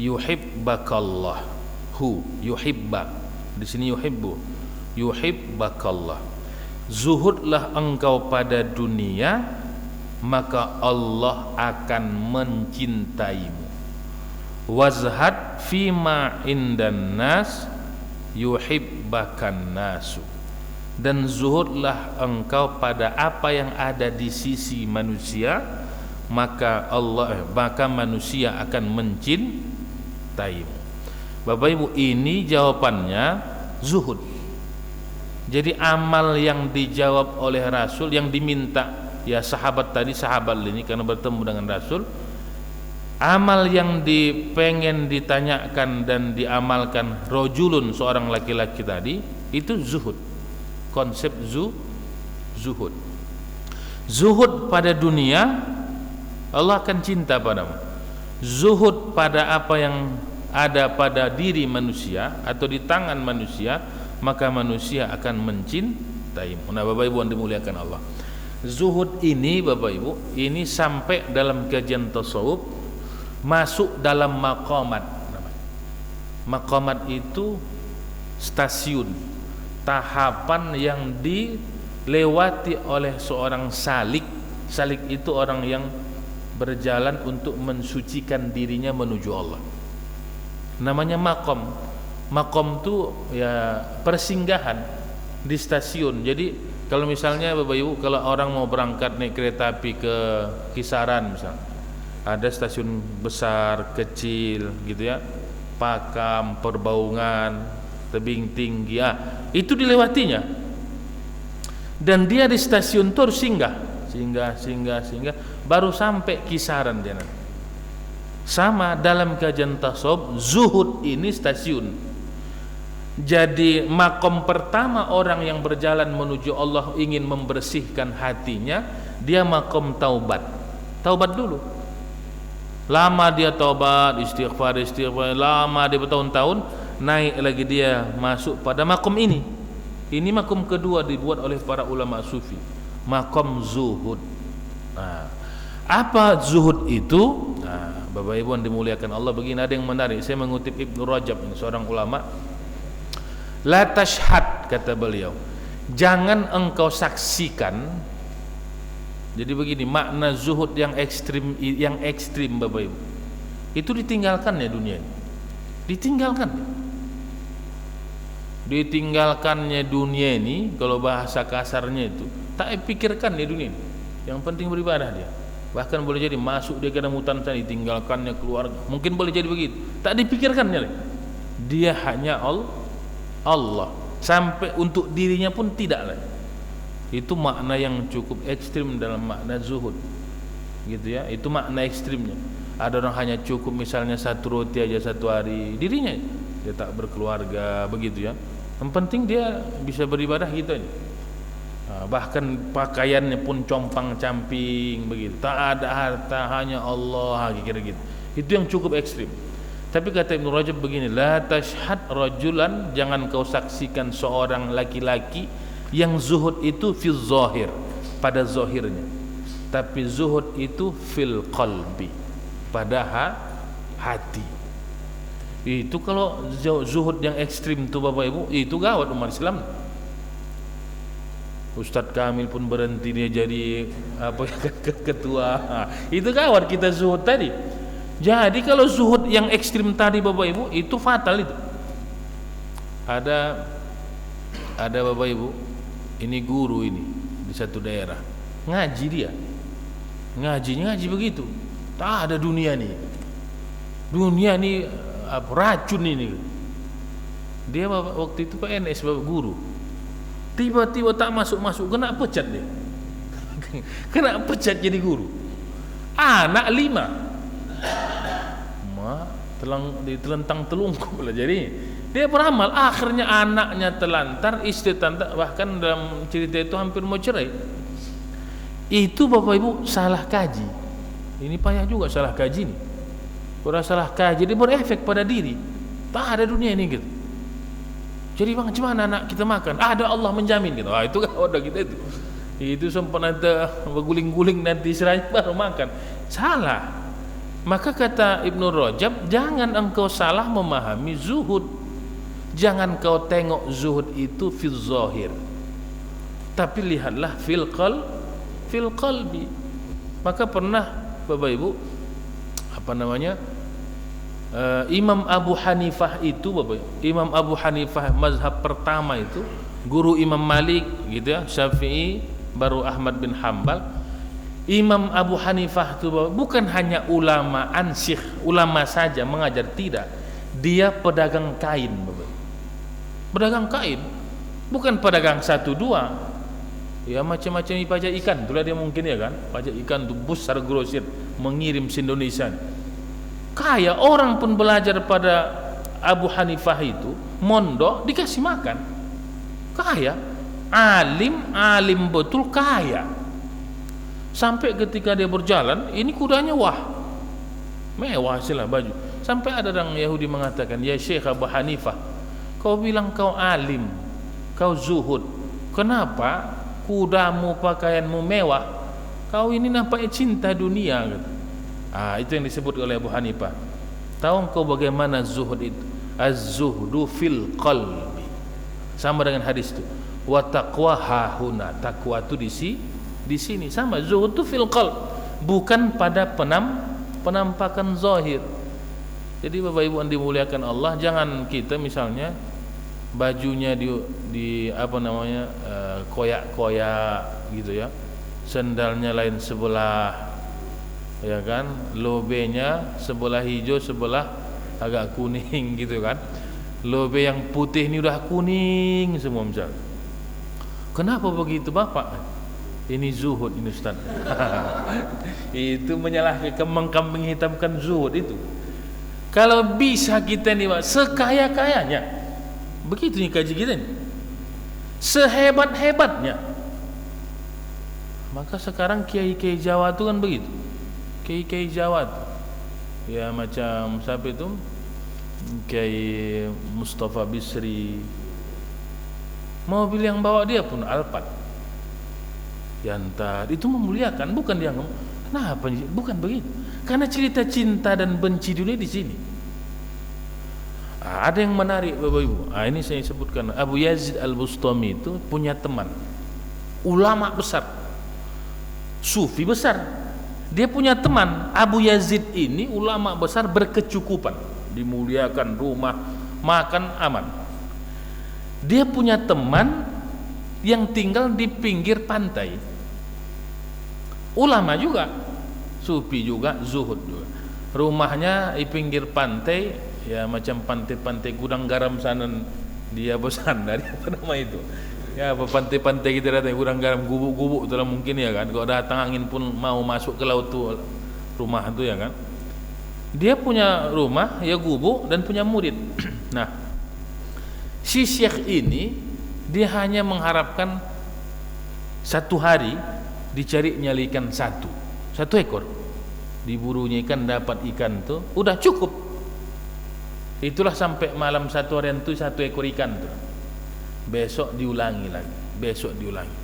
Yuhibbakallah, hu, yuhibba. Di sini yuhibbu, yuhibbakallah. Zuhudlah engkau pada dunia, maka Allah akan mencintaimu. Wazhad fima indan nas, yuhibbakan nasu. Dan zuhudlah engkau pada apa yang ada di sisi manusia, maka manusia akan mencintaimu. Bapak Ibu, ini jawabannya zuhud. Jadi amal yang dijawab oleh Rasul, yang diminta ya sahabat ini karena bertemu dengan Rasul, amal yang dipengen ditanyakan dan diamalkan rojulun, seorang laki-laki tadi, itu zuhud. Konsep zuhud. Zuhud pada dunia, Allah akan cinta padamu. Zuhud pada apa yang ada pada diri manusia atau di tangan manusia, maka manusia akan mencintaimu. Nah, Bapak Ibu yang dimuliakan Allah, zuhud ini Bapak Ibu, ini sampai dalam kajian tasawuf masuk dalam maqamat. Maqamat itu stasiun, tahapan yang dilewati oleh seorang salik. Salik itu orang yang berjalan untuk mensucikan dirinya menuju Allah. Namanya maqam. Maqam itu ya persinggahan di stasiun. Jadi kalau misalnya Bapak Ibu, kalau orang mau berangkat naik kereta api ke Kisaran misalnya, ada stasiun besar, kecil gitu ya, Pakam, Perbaungan, Tebing Tinggi, itu dilewatinya. Dan dia di stasiun itu harus singgah, baru sampai Kisaran dia. Sama dalam kajian tasawuf, zuhud ini stasiun. Jadi makom pertama orang yang berjalan menuju Allah ingin membersihkan hatinya, dia makom taubat. Taubat dulu. Lama dia taubat, istighfar, lama dia bertahun-tahun, naik lagi dia masuk pada makom ini. Ini makom kedua dibuat oleh para ulama sufi, makom zuhud. Nah, apa zuhud itu? Nah, Bapak Ibu yang dimuliakan Allah, begini ada yang menarik. Saya mengutip Ibnu Rajab, ini seorang ulama. La tashhad, kata beliau, jangan engkau saksikan Jadi begini, makna zuhud yang ekstrim Bapak Ibu, itu ditinggalkan ya dunia ini. Ditinggalkannya dunia ini, kalau bahasa kasarnya itu tak pikirkan ya dunia ini. Yang penting beribadah dia. Bahkan boleh jadi masuk dia ke dalam hutan tadi, ditinggalkannya keluarga. Mungkin boleh jadi begitu. Tak dipikirkannya. Dia hanya Allah. Sampai untuk dirinya pun tidak lagi. Itu makna yang cukup ekstrim dalam makna zuhud, gitu ya. Itu makna ekstrimnya. Ada orang hanya cukup misalnya satu roti aja satu hari, dirinya dia tak berkeluarga, begitu ya. Yang penting dia bisa beribadah gitu aja. Bahkan pakaiannya pun compang-camping begitu, tak ada harta, hanya Allah, kira-kira gitu. Itu yang cukup ekstrim. Tapi kata Ibnu Rajab begini, la tashhad rajulan, jangan kau saksikan seorang laki-laki yang zuhud itu fil zahir, pada zahirnya, tapi zuhud itu fil qalbi, pada hati. Itu kalau zuhud yang ekstrim itu Bapak Ibu, itu gawat umat Islam. Ustadz Kamil pun berhenti, dia jadi ketua. Itu gawat kita zuhud tadi. Jadi kalau zuhud yang ekstrim tadi Bapak Ibu, itu fatal itu. Ada Bapak Ibu, ini guru ini di satu daerah, ngaji dia. Ngaji begitu. Tak ada dunia nih. Dunia nih racun ini. Dia waktu itu PNS Bapak guru. Tiba-tiba tak masuk, kena pecat dia. Kena pecat jadi guru. Anak 5 ditelentang telungkup lah. Jadi dia beramal, akhirnya anaknya telantar, istri telantar, bahkan dalam cerita itu hampir mau cerai. Itu Bapak Ibu salah kaji. Ini payah juga salah kaji nih. Kalau salah kaji dia berefek pada diri. Tak ada dunia ini gitu. Jadi bang, gimana anak kita makan? Ada Allah menjamin gitu. Itu kan udah kita itu. Itu sempat ada berguling-guling nanti istilahnya baru makan. Salah. Maka kata Ibnu Rajab, jangan engkau salah memahami zuhud. Jangan kau tengok zuhud itu fil zahir, tapi lihatlah fil qalbi. Maka pernah Bapak Ibu Imam Abu Hanifah itu Bapak Ibu, Imam Abu Hanifah mazhab pertama itu, guru Imam Malik gitu ya, Syafi'i, baru Ahmad bin Hambal. Imam Abu Hanifah itu Bapak, bukan hanya ulama ansyikh, ulama saja mengajar, tidak. Dia pedagang kain Bapak. Pedagang kain, bukan pedagang 1-2. Ya macam-macam pajak ikan, itulah dia mungkin ya kan. Pajak ikan itu besar grosir mengirim se Indonesia. Kaya orang pun belajar pada Abu Hanifah itu, mondok dikasih makan. Kaya, alim betul kaya. Sampai ketika dia berjalan, ini kudanya mewah sila baju. Sampai ada orang Yahudi mengatakan, ya Syekh Abu Hanifah, kau bilang kau alim, kau zuhud, kenapa kudamu pakaianmu mewah? Kau ini nampaknya cinta dunia gitu. Itu yang disebut oleh Abu Hanifah. Tahu kau bagaimana zuhud itu? Az-zuhdu fil qalbi. Sama dengan hadis itu. Wa taqwa hahuna. Takwa itu di sini. Sama, zuhud itu fil qalb, bukan pada penampakan zahir. Jadi Bapak Ibu yang dimuliakan Allah, jangan kita misalnya bajunya di koyak-koyak gitu ya, sendalnya lain sebelah, ya kan, lobenya sebelah hijau, sebelah agak kuning gitu kan. Lobe yang putih ini udah kuning semua misalnya. Kenapa begitu Bapak? Ini zuhud ini Ustaz. Itu menyalahkan, mengkambing hitamkan zuhud itu. Kalau bisa kita nih Pak, sekaya-kayanya, begitu nih kaji kita nih, sehebat-hebatnya. Maka sekarang kiai-kiai Jawa itu kan begitu. Kiai-kiai Jawa itu, ya macam siapa itu, Kiai Mustafa Bisri, mobil yang bawa dia pun Alphard, Yantar, itu memuliakan, bukan dia ngomong. Kenapa? Bukan begitu. Karena cerita cinta dan benci dunia di sini. Ada yang menarik Bapak Ibu. Ini saya sebutkan, Abu Yazid Al-Bustami itu punya teman ulama besar, sufi besar. Dia punya teman Abu Yazid ini ulama besar berkecukupan, dimuliakan, rumah, makan aman. Dia punya teman yang tinggal di pinggir pantai, ulama juga, sufi juga, zuhud juga. Rumahnya di pinggir pantai, ya macam pantai-pantai Gudang Garam sana. Dia bosan dari apa nama itu, ya apa pantai-pantai kita datang Gudang Garam, gubuk-gubuk itulah mungkin ya kan. Kalau datang angin pun mau masuk ke laut tuh rumah itu ya kan. Dia punya rumah ya gubuk dan punya murid. Nah, si syekh ini dia hanya mengharapkan satu hari dicari nyalikan satu ekor, diburunya ikan, dapat ikan tuh udah cukup. Itulah sampai malam satu harian itu satu ekor ikan tuh. Besok diulangi lagi, besok diulangi.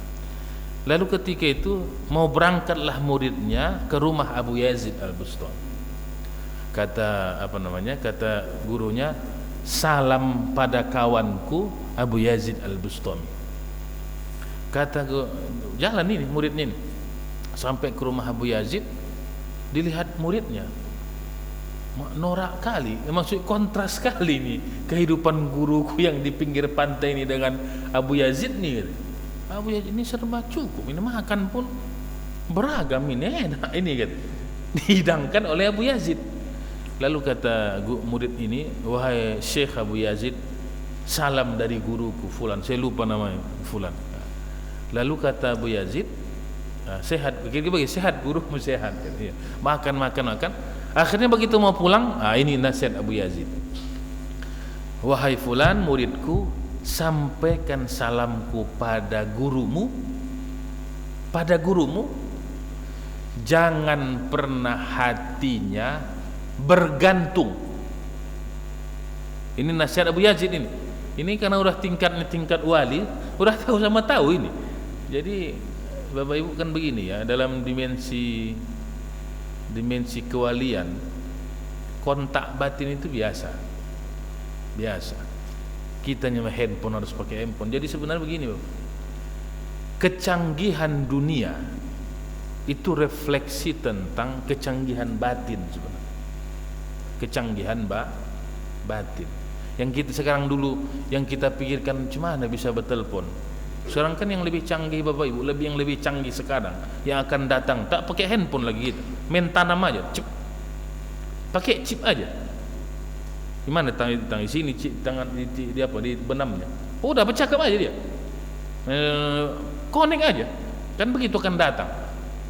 Lalu ketika itu mau berangkatlah muridnya ke rumah Abu Yazid Al-Bustami. Kata kata gurunya, salam pada kawanku Abu Yazid Al-Bustami. Kata jalan ini muridnya ini sampai ke rumah Abu Yazid, dilihat muridnya norak kali, maksud kontras kali nih kehidupan guruku yang di pinggir pantai ini dengan Abu Yazid nih. Abu Yazid ini serba cukup, ini makan pun beragam, ini enak ini kan, dihidangkan oleh Abu Yazid. Lalu kata murid ini, wahai Syekh Abu Yazid, salam dari guruku fulan, saya lupa namanya fulan. Lalu kata Abu Yazid, sehat, bagi sehat gurumu sehat, makan. Akhirnya begitu mau pulang, ini nasihat Abu Yazid. Wahai fulan muridku, sampaikan salamku pada gurumu, jangan pernah hatinya bergantung. Ini nasihat Abu Yazid ini. Ini karena udah tingkat wali, udah tahu ini. Jadi Bapak Ibu kan begini ya, dalam dimensi kewalian, kontak batin itu biasa. Kita nyama handphone harus pakai handphone. Jadi sebenarnya begini, Bapak, kecanggihan dunia itu refleksi tentang kecanggihan batin sebenarnya. Kecanggihan batin. Yang kita sekarang dulu yang kita pikirkan cuma bisa bertelepon. Sekarang kan yang lebih canggih Bapak Ibu, yang lebih canggih sekarang yang akan datang tak pakai handphone lagi gitu. Main tanam aja, chip. Pakai chip aja. Gimana tangan di sini chip, tangan di apa di benamnya. Oh, udah bercakap aja dia. Connect aja. Kan begitu akan datang.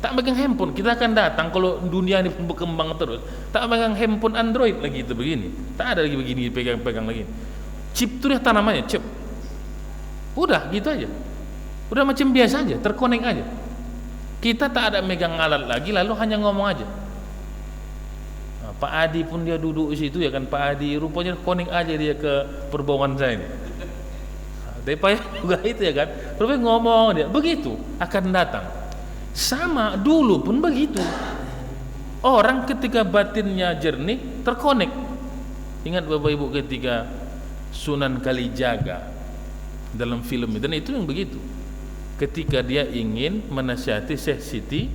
Tak pegang handphone, kita akan datang kalau dunia ini berkembang terus. Tak pegang handphone Android lagi itu begini. Tak ada lagi begini pegang lagi. Chip itu dia tanamannya, chip. Udah gitu aja, udah macam biasa aja, terkonek aja. Kita tak ada megang alat lagi, lalu hanya ngomong aja. Nah, Pak Adi pun dia duduk di situ ya kan, Pak Adi rupanya konek aja dia ke perbohongan saya ini. Tapi juga itu ya kan, rupanya ngomong dia, begitu akan datang. Sama dulu pun begitu. Orang ketika batinnya jernih terkonek. Ingat Bapak Ibu ketika Sunan Kalijaga dalam film itu, dan itu yang begitu. Ketika dia ingin menasihati Syekh Siti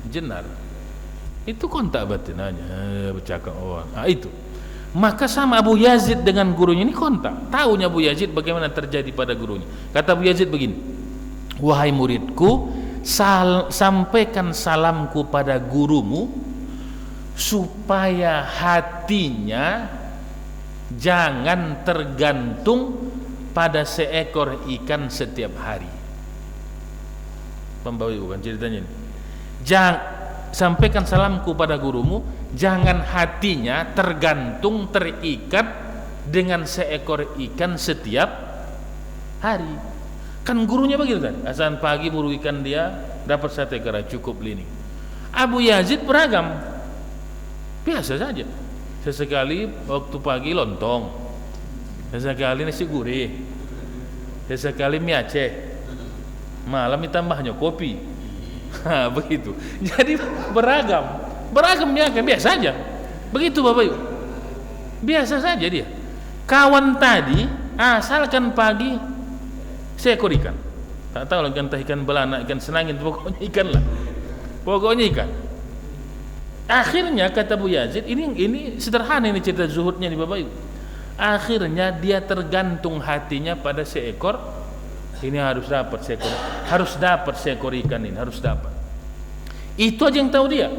Jenar, itu kontak batin aja, bercakap itu. Maka sama Abu Yazid dengan gurunya ini kontak. Tahunya Abu Yazid bagaimana terjadi pada gurunya. Kata Abu Yazid begini, wahai muridku, sampaikan salamku pada gurumu supaya hatinya jangan tergantung pada seekor ikan setiap hari. Pembawa bukan ceritanya ini. Sampaikan salamku pada gurumu, jangan hatinya tergantung, terikat dengan seekor ikan setiap hari. Kan gurunya begitu kan, asal pagi buru ikan dia dapat satu ekor cukup lini. Abu Yazid beragam, biasa saja. Sesekali waktu pagi lontong, sesekali nasi gurih, sesekali mie Aceh, malam ditambahnya kopi. Begitu. Jadi beragamnya kan biasa saja. Begitu Bapak Ibu, biasa saja dia. Kawan tadi asalkan pagi seekor ikan, tak tahu lagi entah ikan belana, ikan senangin, pokoknya ikan lah. Pokoknya ikan. Akhirnya kata Abu Yazid, ini sederhana ini cerita zuhudnya nih Bapak Ibu. Akhirnya dia tergantung hatinya pada seekor, ini harus dapat seekor ikan ini, harus dapat. Itu aja yang tahu dia.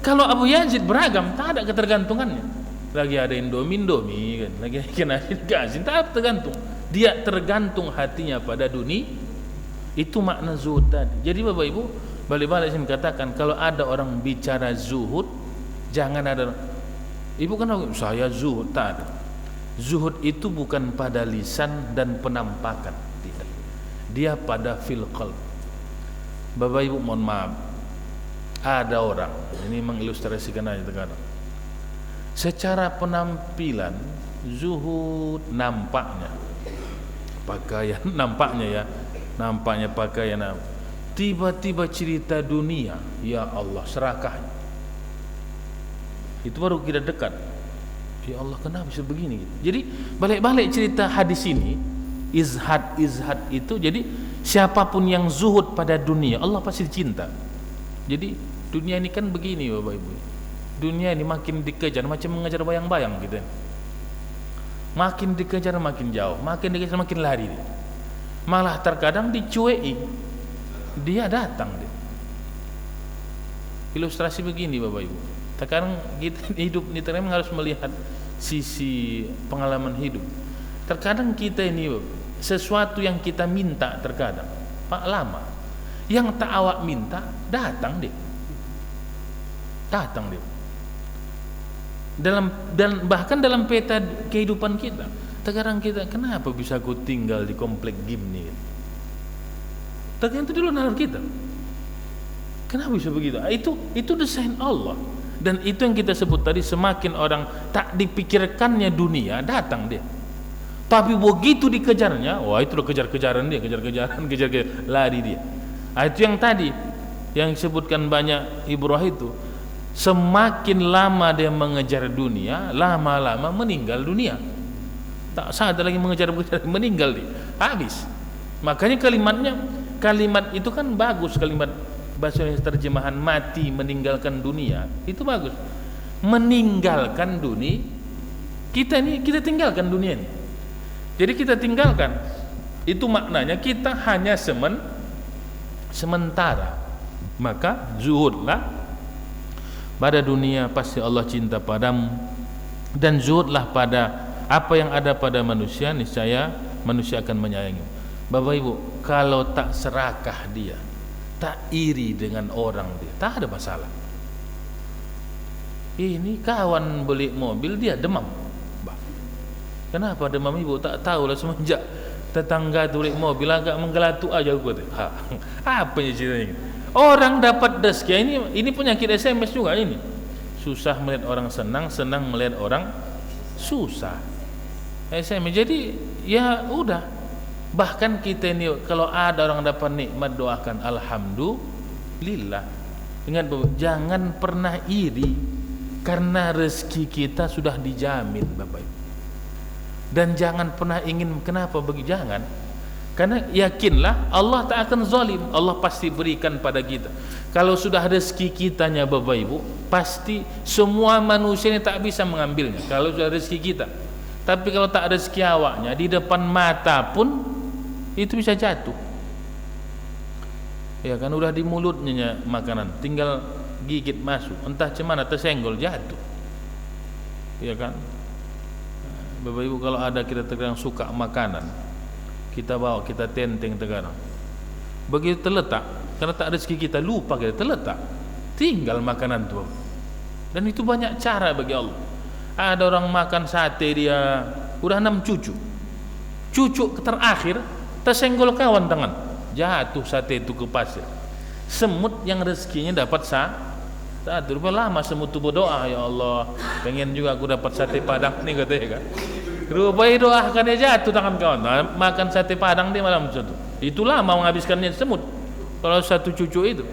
Kalau Abu Yazid beragam, tak ada ketergantungannya. Lagi ada Indomie kan, lagi ikan asin, tak tergantung. Dia tergantung hatinya pada dunia. Itu makna zuhud tadi. Jadi Bapak Ibu, balik-balik saya katakan, kalau ada orang bicara zuhud, jangan ada ibu kan saya zuhud, tak ada. Zuhud itu bukan pada lisan dan penampakan, tidak. Dia pada fil qalb. Bapak Ibu mohon maaf, ada orang, ini mengilustrasikan aja terkadang, secara penampilan zuhud nampaknya pakaian, nampaknya pakaian, tiba-tiba cerita dunia, ya Allah serakahnya. Itu baru kita dekat, ya Allah kenapa bisa begini gitu. Jadi balik-balik cerita hadis ini, izhad itu, jadi siapapun yang zuhud pada dunia, Allah pasti cinta. Jadi dunia ini kan begini Bapak Ibu, dunia ini makin dikejar macam mengejar bayang-bayang gitu. Makin dikejar makin jauh, makin dikejar makin lari dia. Malah terkadang dicuei, dia datang dia. Ilustrasi begini Bapak Ibu, terkadang kita hidup ini terkadang harus melihat sisi pengalaman hidup. Terkadang kita ini sesuatu yang kita minta, terkadang Pak lama, yang tak awak minta datang dia. Dan bahkan dalam peta kehidupan kita, terkadang kita, kenapa bisa aku tinggal di komplek gini? Terkadang itu di luar nalar kita. Kenapa bisa begitu? Itu desain Allah. Dan itu yang kita sebut tadi, semakin orang tak dipikirkannya dunia, datang dia. Tapi begitu dikejarnya, wah itu udah kejar-kejaran dia, kejar lari dia. Itu yang tadi yang disebutkan banyak ibrah itu. Semakin lama dia mengejar dunia, lama-lama meninggal dunia. Tak sadar lagi mengejar, meninggal dia, habis. Makanya kalimat itu kan bagus, kalimat bahasa Indonesia terjemahan mati meninggalkan dunia, itu bagus. Meninggalkan dunia, kita tinggalkan dunia ini. Jadi kita tinggalkan, itu maknanya kita hanya sementara. Maka zuhudlah pada dunia, pasti Allah cinta padamu, dan zuhudlah pada apa yang ada pada manusia, niscaya manusia akan menyayangi. Bapak Ibu, kalau tak serakah dia, tak iri dengan orang dia, tak ada masalah. Ini kawan beli mobil, dia demam. Kenapa demam Ibu? Tak tahulah, semenjak tetangga itu beli mobil agak menggelatu aja aku. Apa ceritanya? Orang dapat rezeki, ini penyakit SMS juga ini. Susah melihat orang senang, senang melihat orang susah. SMS. Jadi ya udah. Bahkan kita ini kalau ada orang dapat nikmat, doakan alhamdulillah. Ingat Bapak, jangan pernah iri karena rezeki kita sudah dijamin Bapak Ibu. Dan jangan pernah ingin kenapa bagi, jangan. Karena yakinlah Allah tak akan zalim, Allah pasti berikan pada kita. Kalau sudah rezeki kitanya Bapak Ibu, pasti semua manusia ini tak bisa mengambilnya kalau sudah rezeki kita. Tapi kalau tak rezeki awaknya, di depan mata pun itu bisa jatuh. Ya kan, udah di mulutnya makanan, tinggal gigit masuk, entah cemana tersenggol jatuh. Ya kan. Bapak Ibu, kalau ada kita terkadang suka makanan, kita bawa, kita tenteng terkadang, begitu terletak, karena tak rezeki kita, lupa kita terletak, tinggal makanan itu. Dan itu banyak cara bagi Allah. Ada orang makan sate, dia udah 6 cucu terakhir tersenggol kawan tangan, jatuh sate itu ke pasir. Semut yang rezekinya dapat satu, lama semut itu berdoa, ya Allah pengen juga aku dapat sate Padang nih katanya kan. Rupanya doakan dia, jatuh tangan kawan, makan sate Padang dia malam satu. Itu lama menghabiskannya semut kalau satu cucu itu.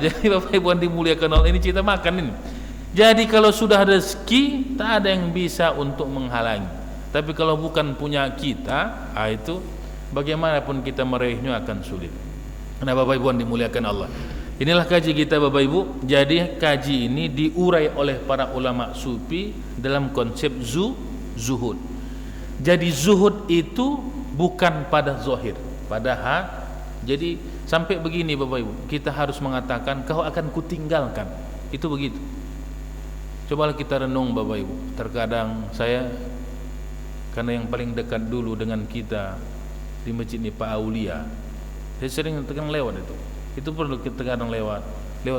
Jadi Bapak Ibu yang dimuliakan Allah, ini cerita makan ini. Jadi kalau sudah rezeki, tak ada yang bisa untuk menghalangi. Tapi kalau bukan punya kita, itu bagaimanapun kita meraihnya akan sulit. Nah Bapak Ibu yang dimuliakan Allah, Inilah kaji kita Bapak Ibu. Jadi kaji ini diurai oleh para ulama sufi dalam konsep zuhud. Jadi zuhud itu bukan pada zahir, pada jadi sampai begini Bapak Ibu, kita harus mengatakan kau akan kutinggalkan. Itu begitu. Cobalah kita renung Bapak Ibu. Terkadang saya, karena yang paling dekat dulu dengan kita di masjid ini Pak Aulia, saya sering terkadang lewat itu perlu kita terkadang lewat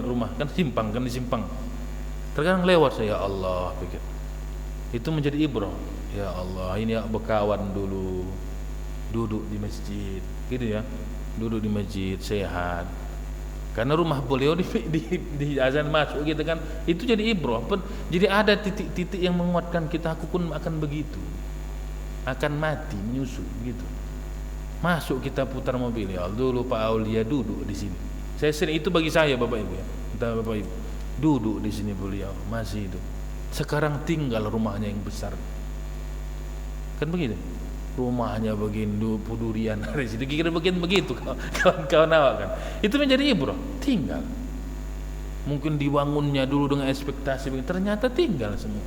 rumah, kan di simpang. Terkadang lewat saya, ya Allah, pikir itu menjadi ibrah. Ya Allah, ini berkawan dulu duduk di masjid gitu ya, duduk di masjid sehat, karena rumah beliau di azan masuk gitu kan, itu jadi ibrah. Jadi ada titik-titik yang menguatkan kita, aku pun akan begitu, akan mati menyusul gitu. Masuk kita putar mobil, ya dulu Pak Aulia duduk di sini. Saya sering itu bagi saya Bapak Ibu ya. Entah Bapak Ibu duduk di sini beliau masih hidup. Sekarang tinggal rumahnya yang besar. Kan begitu. Rumahnya begini durian dari situ. Kira begini begitu kawan-kawan awak kan. Itu menjadi ibrah. Tinggal. Mungkin dibangunnya dulu dengan ekspektasi begini, ternyata tinggal semua.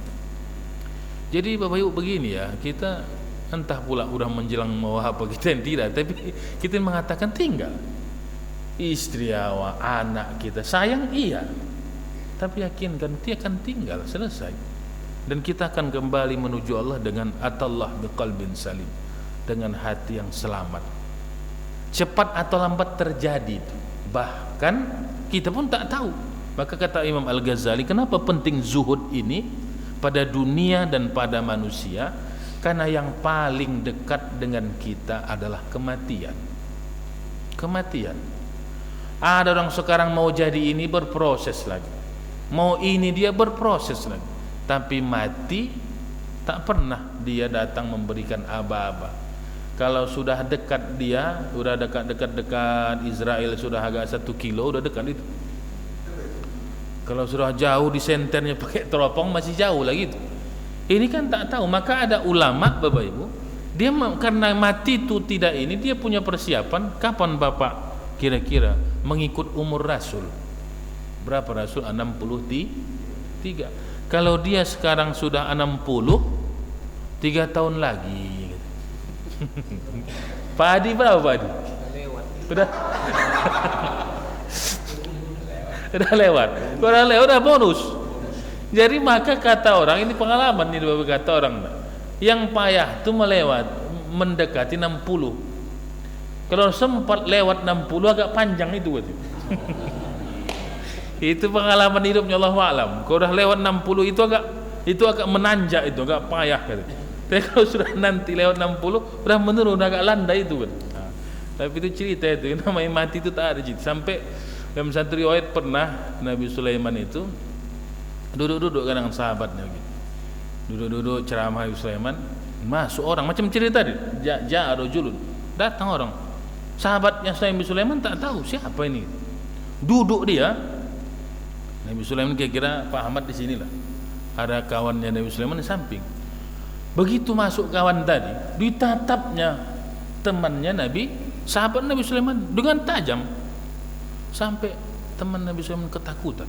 Jadi Bapak Ibu begini ya, kita entah pula udah menjelang mau apa kita yang tidak, tapi kita mengatakan tinggal. Istri awak, anak kita sayang iya, tapi yakinkan dia akan tinggal, selesai. Dan kita akan kembali menuju Allah dengan atallah biqalbin salim, dengan hati yang selamat. Cepat atau lambat terjadi itu, bahkan kita pun tak tahu. Maka kata Imam Al-Ghazali, kenapa penting zuhud ini pada dunia dan pada manusia? Karena yang paling dekat dengan kita adalah kematian. Kematian. Ada orang sekarang mau jadi ini berproses lagi, mau ini dia berproses lagi, tapi mati tak pernah dia datang memberikan aba-aba. Kalau sudah dekat dia, sudah dekat Israel, sudah agak 1 kilo, sudah dekat itu. Kalau sudah jauh di senternya pakai teropong masih jauh lagi itu. Ini kan tak tahu. Maka ada ulama Bapak Ibu, dia karena mati itu tidak ini, dia punya persiapan. Kapan Bapak kira-kira mengikut umur Rasul? Berapa Rasul? 63. Kalau dia sekarang sudah 60, 3 tahun lagi. Pak Adi berapa Pak Adi? Udah udah lewat. Udah bonus. Jadi maka kata orang, ini pengalaman ini Bapak, kata orang, yang payah itu melewat mendekati 60. Kalau sempat lewat 60 agak panjang itu berarti. Itu pengalaman hidupnya, Allah alam. Kalau sudah lewat 60 itu agak menanjak, itu agak payah gitu. Tapi kalau sudah nanti lewat 60 sudah menurun, agak landai itu kan. Nah, tapi itu cerita itu, namanya mati itu tak ada cerita. Sampai dalam satu riwayat pernah Nabi Sulaiman itu duduk-duduk dengan sahabatnya gitu. Duduk-duduk ceramah Nabi Sulaiman, masuk orang macam cerita dia. Ja'arujulun. Datang orang. Sahabatnya Nabi Sulaiman tak tahu siapa ini. Duduk dia. Nabi Sulaiman kira-kira Pak Ahmad di sinilah. Ada kawannya Nabi Sulaiman di samping. Begitu masuk kawan tadi, ditatapnya temannya Nabi, sahabat Nabi Sulaiman dengan tajam. Sampai teman Nabi Sulaiman ketakutan.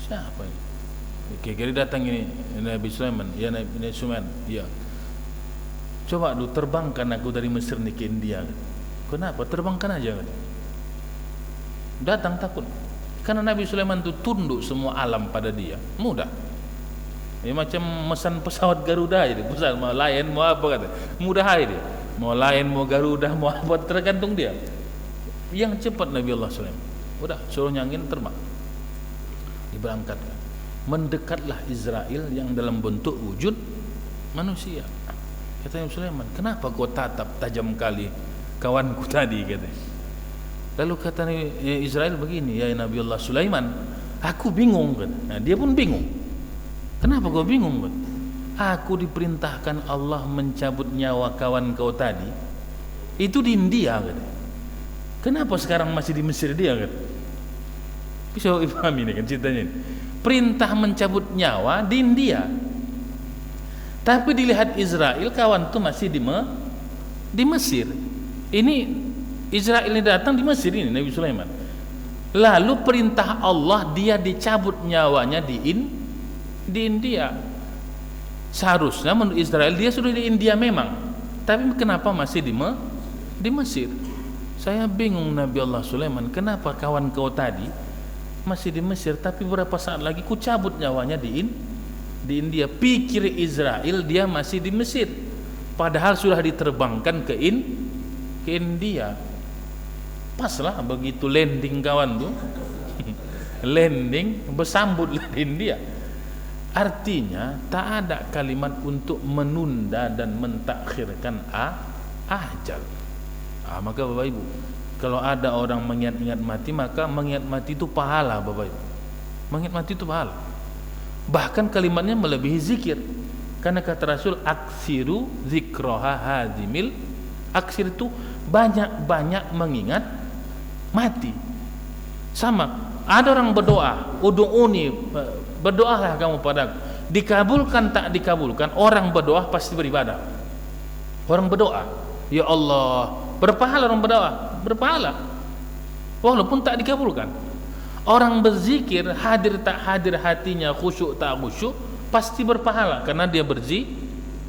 Siapa ini? Kira-kira datang ini Nabi Sulaiman, ya Nabi Sulaiman, ya. Coba lu terbangkan aku dari Mesir nih ke India. Kenapa? Terbangkan aja. Datang takut. Karena Nabi Sulaiman itu tunduk semua alam pada dia. Mudah. Ya macam mesan pesawat Garuda aja, pesan mau Lion mau apa kata. Mudah aja dia. Mau Lion mau Garuda mau apa tergantung dia. Yang cepat Nabi Allah Sulaiman. Udah suruh nyangin terbang. Diberangkatkan. Mendekatlah Israel yang dalam bentuk wujud manusia. Kata Nabi Sulaiman, kenapa kau tatap tajam kali kawanku tadi, katanya. Lalu kata Israel begini, ya Nabi Allah Sulaiman, aku bingung kan. Nah, dia pun bingung. Kenapa kau bingung kan? Aku diperintahkan Allah mencabut nyawa kawan kau tadi. Itu di India kan. Kenapa sekarang masih di Mesir dia kan? Bisa dipahami ini kan ceritanya ini. Perintah mencabut nyawa di India. Tapi dilihat Israel kawan itu masih di Mesir. Ini Israel ini datang di Mesir ini Nabi Sulaiman. Lalu perintah Allah dia dicabut nyawanya di India. Seharusnya menurut Israel dia sudah di India memang, tapi kenapa masih di Mesir? Saya bingung Nabi Allah Sulaiman, kenapa kawan kau tadi masih di Mesir, tapi berapa saat lagi ku cabut nyawanya di India. Pikir Israel dia masih di Mesir, padahal sudah diterbangkan ke India. Paslah begitu landing kawan tuh landing bersambut di India. Artinya tak ada kalimat untuk menunda dan mentakhirkan ajal. Maka Bapak Ibu, kalau ada orang mengingat-ingat mati, maka mengingat mati itu pahala Bapak Ibu. Mengingat mati itu pahala. Bahkan kalimatnya melebihi zikir. Karena kata Rasul, aksiru zikroha hadimil. Aksir itu banyak-banyak mengingat mati. Sama, ada orang berdoa, udu'uni, berdoalah kamu padaku. Dikabulkan tak dikabulkan, orang berdoa pasti beribadah. Orang berdoa, ya Allah, berpahala orang berdoa, berpahala walaupun tak dikabulkan. Orang berzikir, hadir tak hadir hatinya, khusyuk tak khusyuk, pasti berpahala karena dia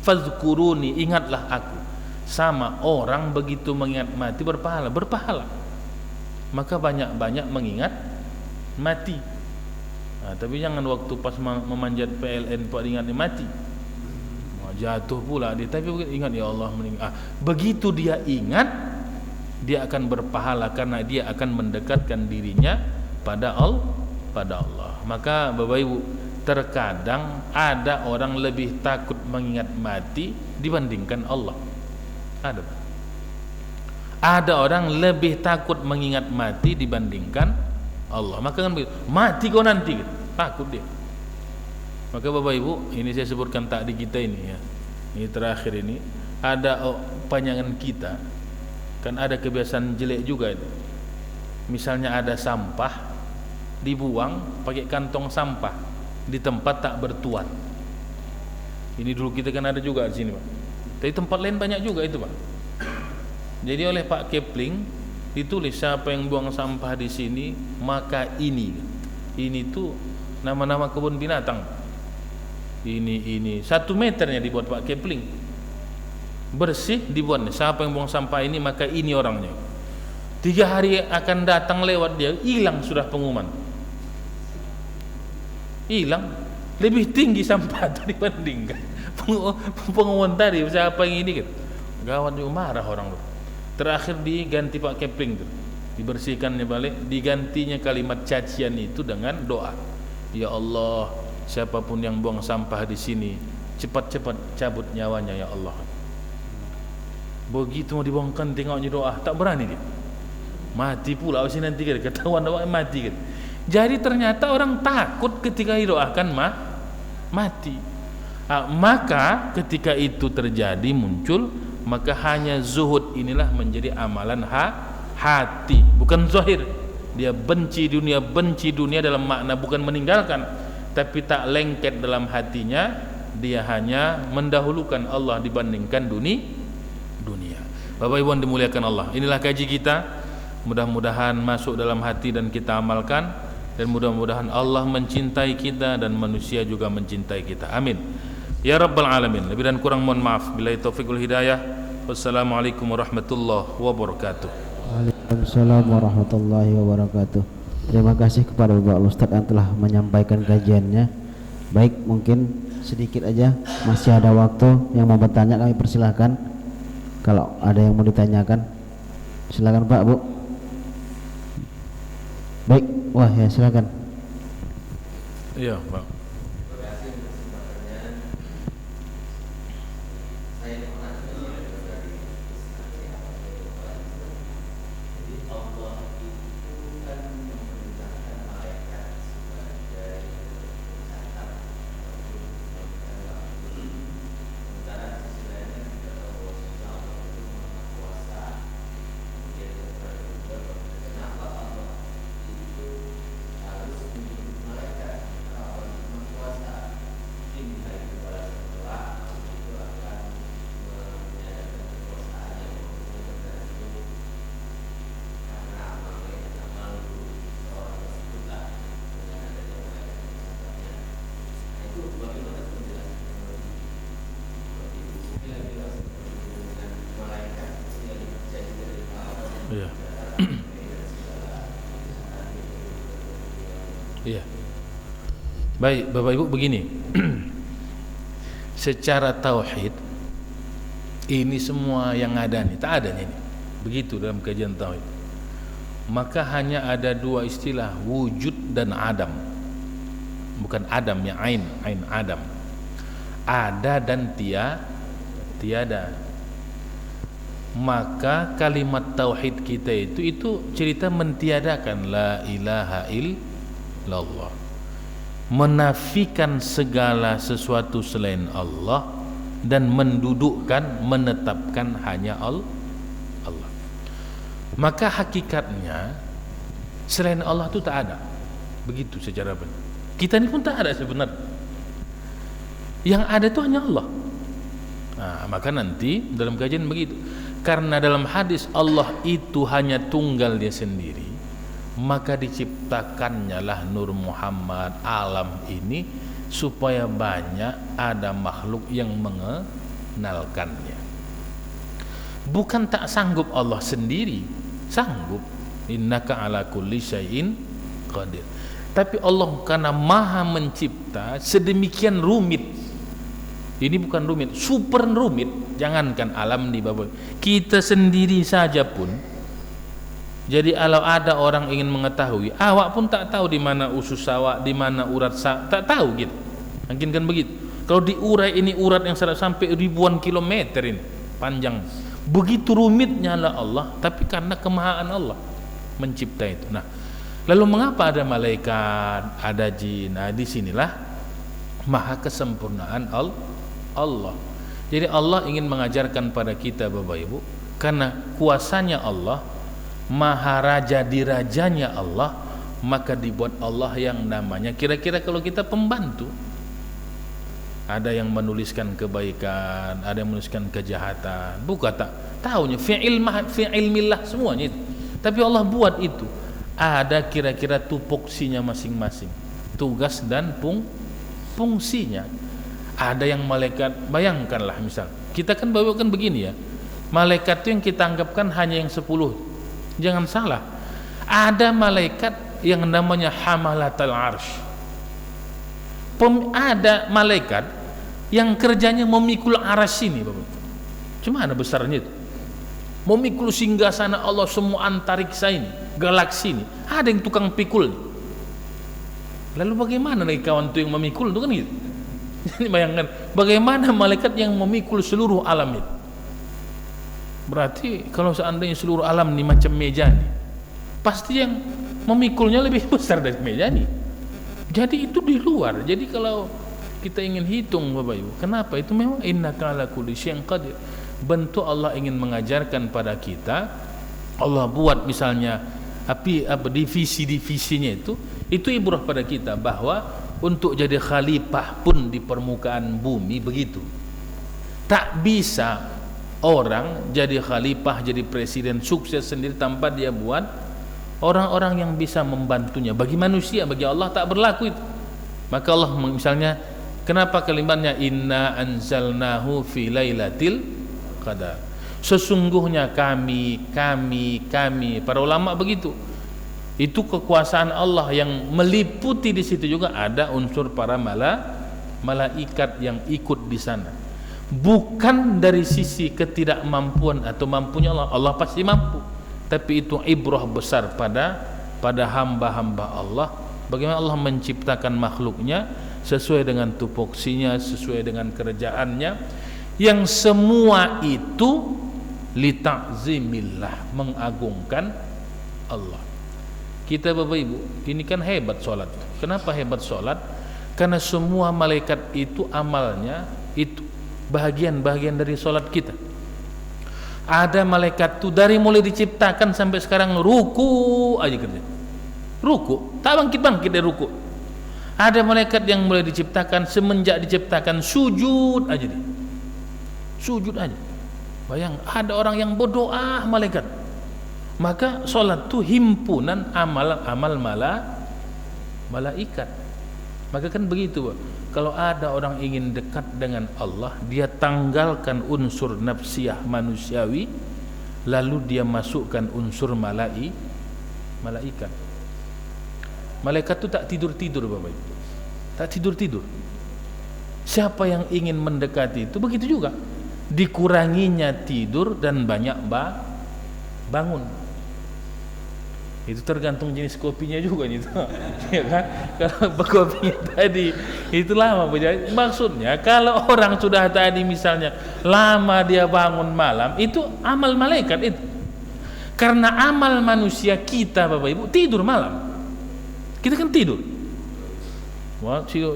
fazkuruni, ingatlah aku. Sama, orang begitu mengingat mati berpahala. Maka banyak-banyak mengingat mati. Tapi jangan waktu pas memanjat PLN Pak ingat mati, jatuh pula dia. Tapi ingat ya Allah meninggal. Begitu dia ingat, dia akan berpahala karena dia akan mendekatkan dirinya pada Allah. Maka Bapak Ibu, terkadang ada orang lebih takut mengingat mati dibandingkan Allah. Ada orang lebih takut mengingat mati dibandingkan Allah. Maka kan begitu, mati kau nanti, takut dia. Maka Bapak Ibu, ini saya sebutkan tak di kita ini ya. Ini terakhir ini ada panjangan kita. Kan ada kebiasaan jelek juga itu. Misalnya ada sampah dibuang pakai kantong sampah di tempat tak bertuan. Ini dulu kita kan ada juga di sini, Pak. Tapi tempat lain banyak juga itu, Pak. Jadi oleh Pak Kipling ditulis, siapa yang buang sampah di sini maka ini tuh nama-nama kebun binatang. Ini 1 meternya dibuat Pak Kipling, bersih dibuat. Siapa yang buang sampah ini maka ini orangnya. 3 hari akan datang lewat dia, hilang sudah pengumuman. Hilang. Lebih tinggi sampah itu dibandingkan pengumuman tadi. Siapa yang ini gitu. Gawat juga, marah orang tuh. Terakhir diganti Pak Kipling tuh, dibersihkannya balik, digantinya kalimat cacian itu dengan doa. Ya Allah, siapapun yang buang sampah di sini, cepat-cepat cabut nyawanya ya Allah. Begitu mau dibuangkan, tengoknya doa, tak berani dia. Mati pula sih nanti kan, ketahuan doa mati kan. Jadi ternyata orang takut ketika didoakan mati. Maka ketika itu terjadi muncul, maka hanya zuhud inilah menjadi amalan hati, bukan zahir. Dia benci dunia dalam makna bukan meninggalkan, tapi tak lengket dalam hatinya. Dia hanya mendahulukan Allah dibandingkan dunia. Bapak Ibu yang dimuliakan Allah, inilah kaji kita. Mudah-mudahan masuk dalam hati dan kita amalkan, dan mudah-mudahan Allah mencintai kita dan manusia juga mencintai kita. Amin ya rabbal alamin. Lebih dan kurang mohon maaf. Billahi taufiq wal hidayah. Wassalamualaikum warahmatullahi wabarakatuh. Waalaikumsalam warahmatullahi wabarakatuh. Terima kasih kepada Bapak Ustadz yang telah menyampaikan kajiannya. Baik, mungkin sedikit aja, masih ada waktu. Yang mau bertanya kami persilahkan. Kalau ada yang mau ditanyakan, silakan Pak, Bu. Baik, wah ya silakan. Iya Pak. Iya. Baik, Bapak Ibu begini. Secara tauhid ini semua yang ada nih, tak ada nih. Begitu dalam kajian tauhid. Maka hanya ada dua istilah, wujud dan adam. Bukan adam ya, ain adam. Ada dan tiada. Maka kalimat tauhid kita itu cerita mentiadakan la ilaha illallah, menafikan segala sesuatu selain Allah dan menetapkan hanya Allah. Maka hakikatnya selain Allah itu tak ada. Begitu secara benar. Kita ini pun tak ada sebenarnya. Yang ada itu hanya Allah. Nah, maka nanti dalam kajian begitu. Karena dalam hadis Allah itu hanya tunggal dia sendiri, maka diciptakannya lah Nur Muhammad, alam ini, supaya banyak ada makhluk yang mengenalkannya. Bukan tak sanggup Allah sendiri, sanggup. Innaka ala kulli syai'in qadir. Tapi Allah karena maha mencipta sedemikian rumit. Ini bukan rumit, super rumit. Jangankan alam di bawah, kita sendiri saja pun. Jadi kalau ada orang ingin mengetahui, awak pun tak tahu di mana usus awak, di mana urat tak tahu gitu. Mungkin kan begitu. Kalau diurai ini urat yang sampai ribuan kilometer ini panjang. Begitu rumitnya lah Allah, tapi karena kemahaan Allah mencipta itu. Nah, lalu mengapa ada malaikat, ada jin? Nah, disinilah maha kesempurnaan Allah. Jadi Allah ingin mengajarkan pada kita Bapak Ibu, karena kuasanya Allah, maha raja di rajanya Allah, maka dibuat Allah yang namanya, kira-kira kalau kita pembantu, ada yang menuliskan kebaikan, ada yang menuliskan kejahatan, bukan tak tahunya fi'il millah semuanya itu. Tapi Allah buat itu, ada kira-kira tupoksinya masing-masing, tugas dan fungsinya. Ada yang malaikat, bayangkanlah misal kita kan bawakan begini ya, malaikat itu yang kita anggapkan hanya yang 10. Jangan salah, ada malaikat yang namanya hamalatul arsh. Ada malaikat yang kerjanya memikul arsy ini Bapak. Cuma ada besarnya itu, memikul singgasana Allah, semua antariksa ini, galaksi ini, ada yang tukang pikul. Lalu bagaimana lagi kawan itu yang memikul itu kan gitu. Jadi bayangkan bagaimana malaikat yang memikul seluruh alam itu. Berarti kalau seandainya seluruh alam ini macam meja ini, pasti yang memikulnya lebih besar dari meja ini. Jadi itu di luar. Jadi kalau kita ingin hitung Bapak Ibu, kenapa itu memang innaka ala kulli syai'in qadir. Bentuk Allah ingin mengajarkan pada kita. Allah buat misalnya divisi-divisinya itu ibrah pada kita bahwa untuk jadi khalifah pun di permukaan bumi begitu. Tak bisa orang jadi khalifah, jadi presiden sukses sendiri tanpa dia buat orang-orang yang bisa membantunya. Bagi manusia, bagi Allah tak berlaku itu. Maka Allah misalnya, kenapa kalimatnya inna anzalnahu fi lailatil qadar. Sesungguhnya kami, para ulama begitu. Itu kekuasaan Allah yang meliputi di situ juga ada unsur para malaikat yang ikut di sana. Bukan dari sisi ketidakmampuan atau mampunya Allah, Allah pasti mampu. Tapi itu ibrah besar pada hamba-hamba Allah. Bagaimana Allah menciptakan makhluknya sesuai dengan tupoksinya, sesuai dengan kerjaannya, yang semua itu li ta'zimillah, mengagungkan Allah. Kita Bapak Ibu, ini kan hebat sholat. Kenapa hebat sholat? Karena semua malaikat itu amalnya itu bahagian-bahagian dari sholat kita. Ada malaikat itu dari mulai diciptakan sampai sekarang ruku aja kerja. Ruku, tak bangkit dari ruku. Ada malaikat yang mulai diciptakan semenjak diciptakan sujud aja dia. Sujud aja. Bayang, ada orang yang berdoa malaikat. Maka sholat itu himpunan amal malaikat. Maka kan begitu, kalau ada orang ingin dekat dengan Allah, dia tanggalkan unsur nafsiyah manusiawi, lalu dia masukkan unsur malaikat. Malaikat itu tak tidur-tidur Bapak Ibu. Tak tidur-tidur. Siapa yang ingin mendekati itu begitu juga. Dikuranginya tidur dan banyak bangun. Itu tergantung jenis kopinya juga gitu. Ya kan? Kalau kopi tadi itu lama berjalan. Maksudnya kalau orang sudah tadi misalnya lama dia bangun malam, itu amal malaikat itu. Karena amal manusia kita Bapak Ibu tidur malam. Kita kan tidur.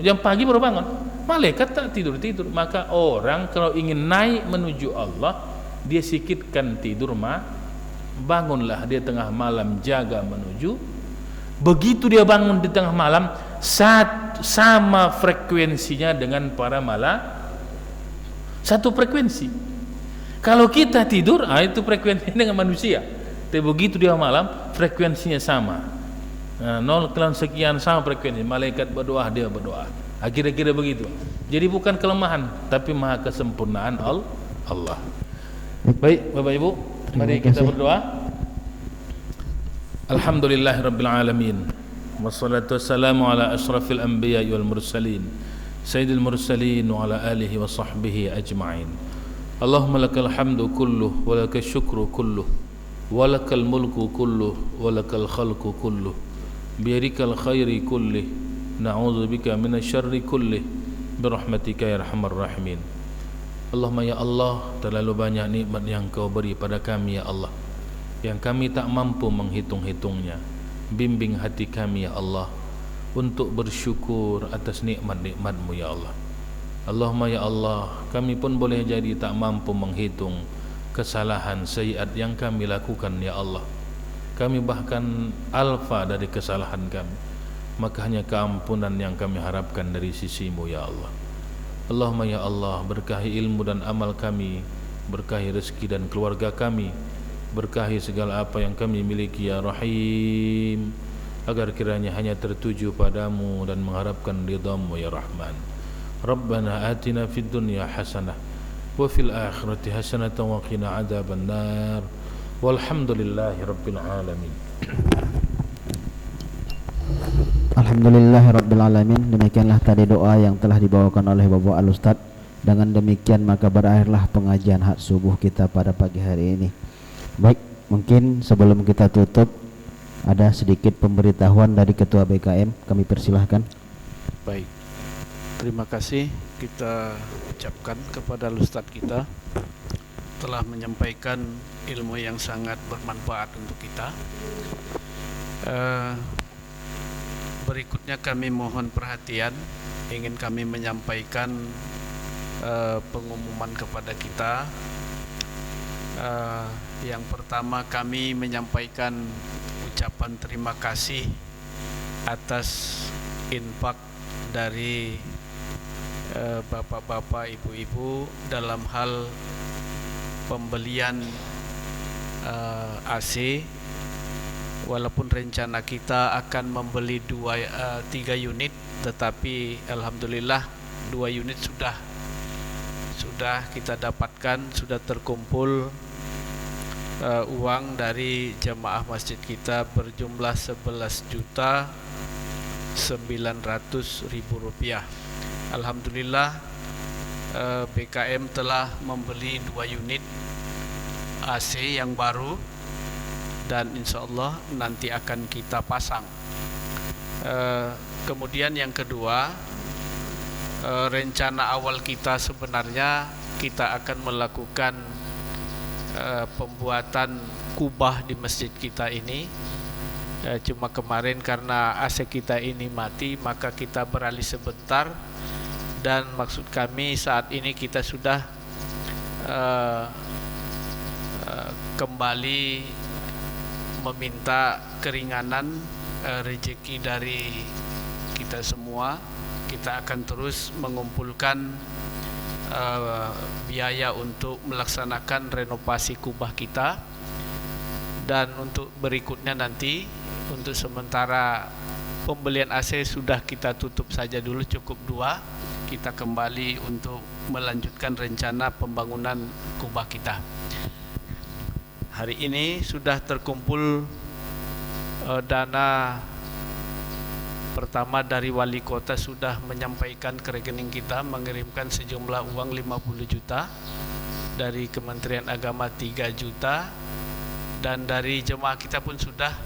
Jam pagi baru bangun. Malaikat tak tidur-tidur. Maka orang kalau ingin naik menuju Allah, dia sikitkan tidur bangunlah dia tengah malam jaga menuju. Begitu dia bangun di tengah malam, sama frekuensinya dengan para satu frekuensi. Kalau kita tidur, itu frekuensinya dengan manusia. Tapi begitu dia malam, frekuensinya sama. 0 sekian sama frekuensi. Malaikat berdoa, dia berdoa. Kira-kira begitu. Jadi bukan kelemahan, tapi maha kesempurnaan Allah. Baik Bapak Ibu, mari kita berdoa. Alhamdulillahirabbil alamin. Wassalatu wassalamu ala asyrafil anbiya'i wal mursalin. Sayyidil mursalin wa ala alihi wa sahbihi ajma'in. Allahumma lakal hamdu kulluh wa lakal syukru kulluh wa lakal mulku kulluh wa lakal khalqu kulluh. Biyadikal khairi kullih. Na'udzubika minasyarri kullih. Birahmatika ya arhamar rahimin. Allahumma ya Allah, terlalu banyak nikmat yang Kau beri pada kami ya Allah, yang kami tak mampu menghitung-hitungnya. Bimbing hati kami ya Allah untuk bersyukur atas nikmat-nikmat-Mu ya Allah. Allahumma ya Allah, kami pun boleh jadi tak mampu menghitung kesalahan sayiat yang kami lakukan ya Allah. Kami bahkan alfa dari kesalahan kami. Maka hanya keampunan yang kami harapkan dari sisi-Mu ya Allah. Allahumma ya Allah, berkahi ilmu dan amal kami, berkahi rezeki dan keluarga kami, berkahi segala apa yang kami miliki ya Rahim, agar kiranya hanya tertuju padamu dan mengharapkan ridha-Mu ya Rahman. Rabbana atina fid dunya hasanah wa fil akhirati hasanah wa qina adzaban nar. Walhamdulillahi rabbil alamin. Alhamdulillahirabbil alamin. Demikianlah tadi doa yang telah dibawakan oleh Bapak Al-Ustaz. Dengan demikian maka berakhirlah pengajian hak subuh kita pada pagi hari ini. Baik, mungkin sebelum kita tutup ada sedikit pemberitahuan dari Ketua BKM. Kami persilahkan. Baik, terima kasih kita ucapkan kepada Ustaz kita telah menyampaikan ilmu yang sangat bermanfaat untuk kita. Berikutnya kami mohon perhatian, ingin kami menyampaikan pengumuman kepada kita. Yang pertama, kami menyampaikan ucapan terima kasih atas infak dari bapak-bapak, ibu-ibu dalam hal pembelian AC. Walaupun rencana kita akan membeli 3 unit, tetapi alhamdulillah 2 unit sudah kita dapatkan, sudah terkumpul uang dari jemaah masjid kita berjumlah 11.900.000 rupiah. Alhamdulillah BKM telah membeli 2 unit AC yang baru dan insya Allah nanti akan kita pasang. Kemudian yang kedua, rencana awal kita sebenarnya kita akan melakukan pembuatan kubah di masjid kita ini. Cuma kemarin karena AC kita ini mati, maka kita beralih sebentar. Dan maksud kami saat ini kita sudah kembali meminta keringanan rezeki dari kita semua. Kita akan terus mengumpulkan biaya untuk melaksanakan renovasi kubah kita. Dan untuk berikutnya nanti, untuk sementara pembelian AC sudah kita tutup saja dulu, cukup 2. Kita kembali untuk melanjutkan rencana pembangunan kubah kita. Hari ini sudah terkumpul dana Pertama, dari wali kota sudah menyampaikan ke rekening kita mengirimkan sejumlah uang 50 juta, dari Kementerian Agama 3 juta, dan dari jemaah kita pun sudah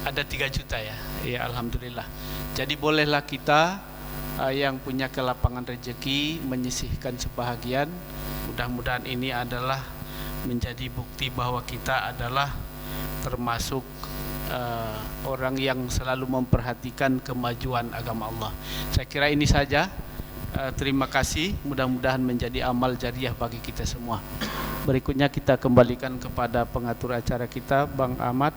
ada 3 juta ya. Ya, alhamdulillah. Jadi bolehlah kita yang punya kelapangan rezeki menyisihkan sebahagian. Mudah-mudahan ini adalah menjadi bukti bahwa kita adalah termasuk orang yang selalu memperhatikan kemajuan agama Allah. Saya kira ini saja. Terima kasih. Mudah-mudahan menjadi amal jariah bagi kita semua. Berikutnya kita kembalikan kepada pengatur acara kita, Bang Ahmad.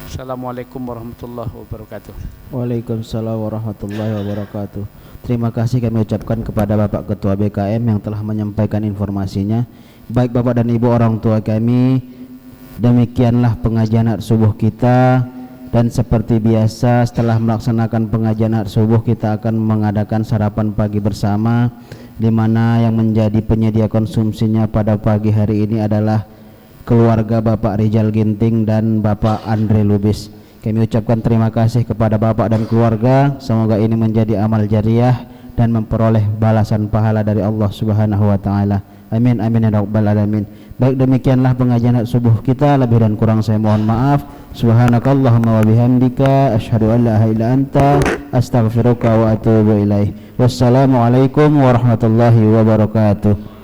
Assalamualaikum warahmatullahi wabarakatuh. Waalaikumsalam warahmatullahi wabarakatuh. Terima kasih kami ucapkan kepada Bapak Ketua BKM yang telah menyampaikan informasinya. Baik Bapak dan Ibu orang tua kami, demikianlah pengajian subuh kita, dan seperti biasa setelah melaksanakan pengajian subuh kita akan mengadakan sarapan pagi bersama, di mana yang menjadi penyedia konsumsinya pada pagi hari ini adalah keluarga Bapak Rijal Ginting dan Bapak Andre Lubis. Kami ucapkan terima kasih kepada Bapak dan keluarga. Semoga ini menjadi amal jariah dan memperoleh balasan pahala dari Allah Subhanahu wa taala. Amin amin ya rabbal alamin. Baik, demikianlah pengajian subuh kita. Lebih dan kurang saya mohon maaf. Subhanakallahumma wa bihamdika asyhadu an la ilaha illa anta astaghfiruka wa atubu ilaih. Wassalamualaikum warahmatullahi wabarakatuh.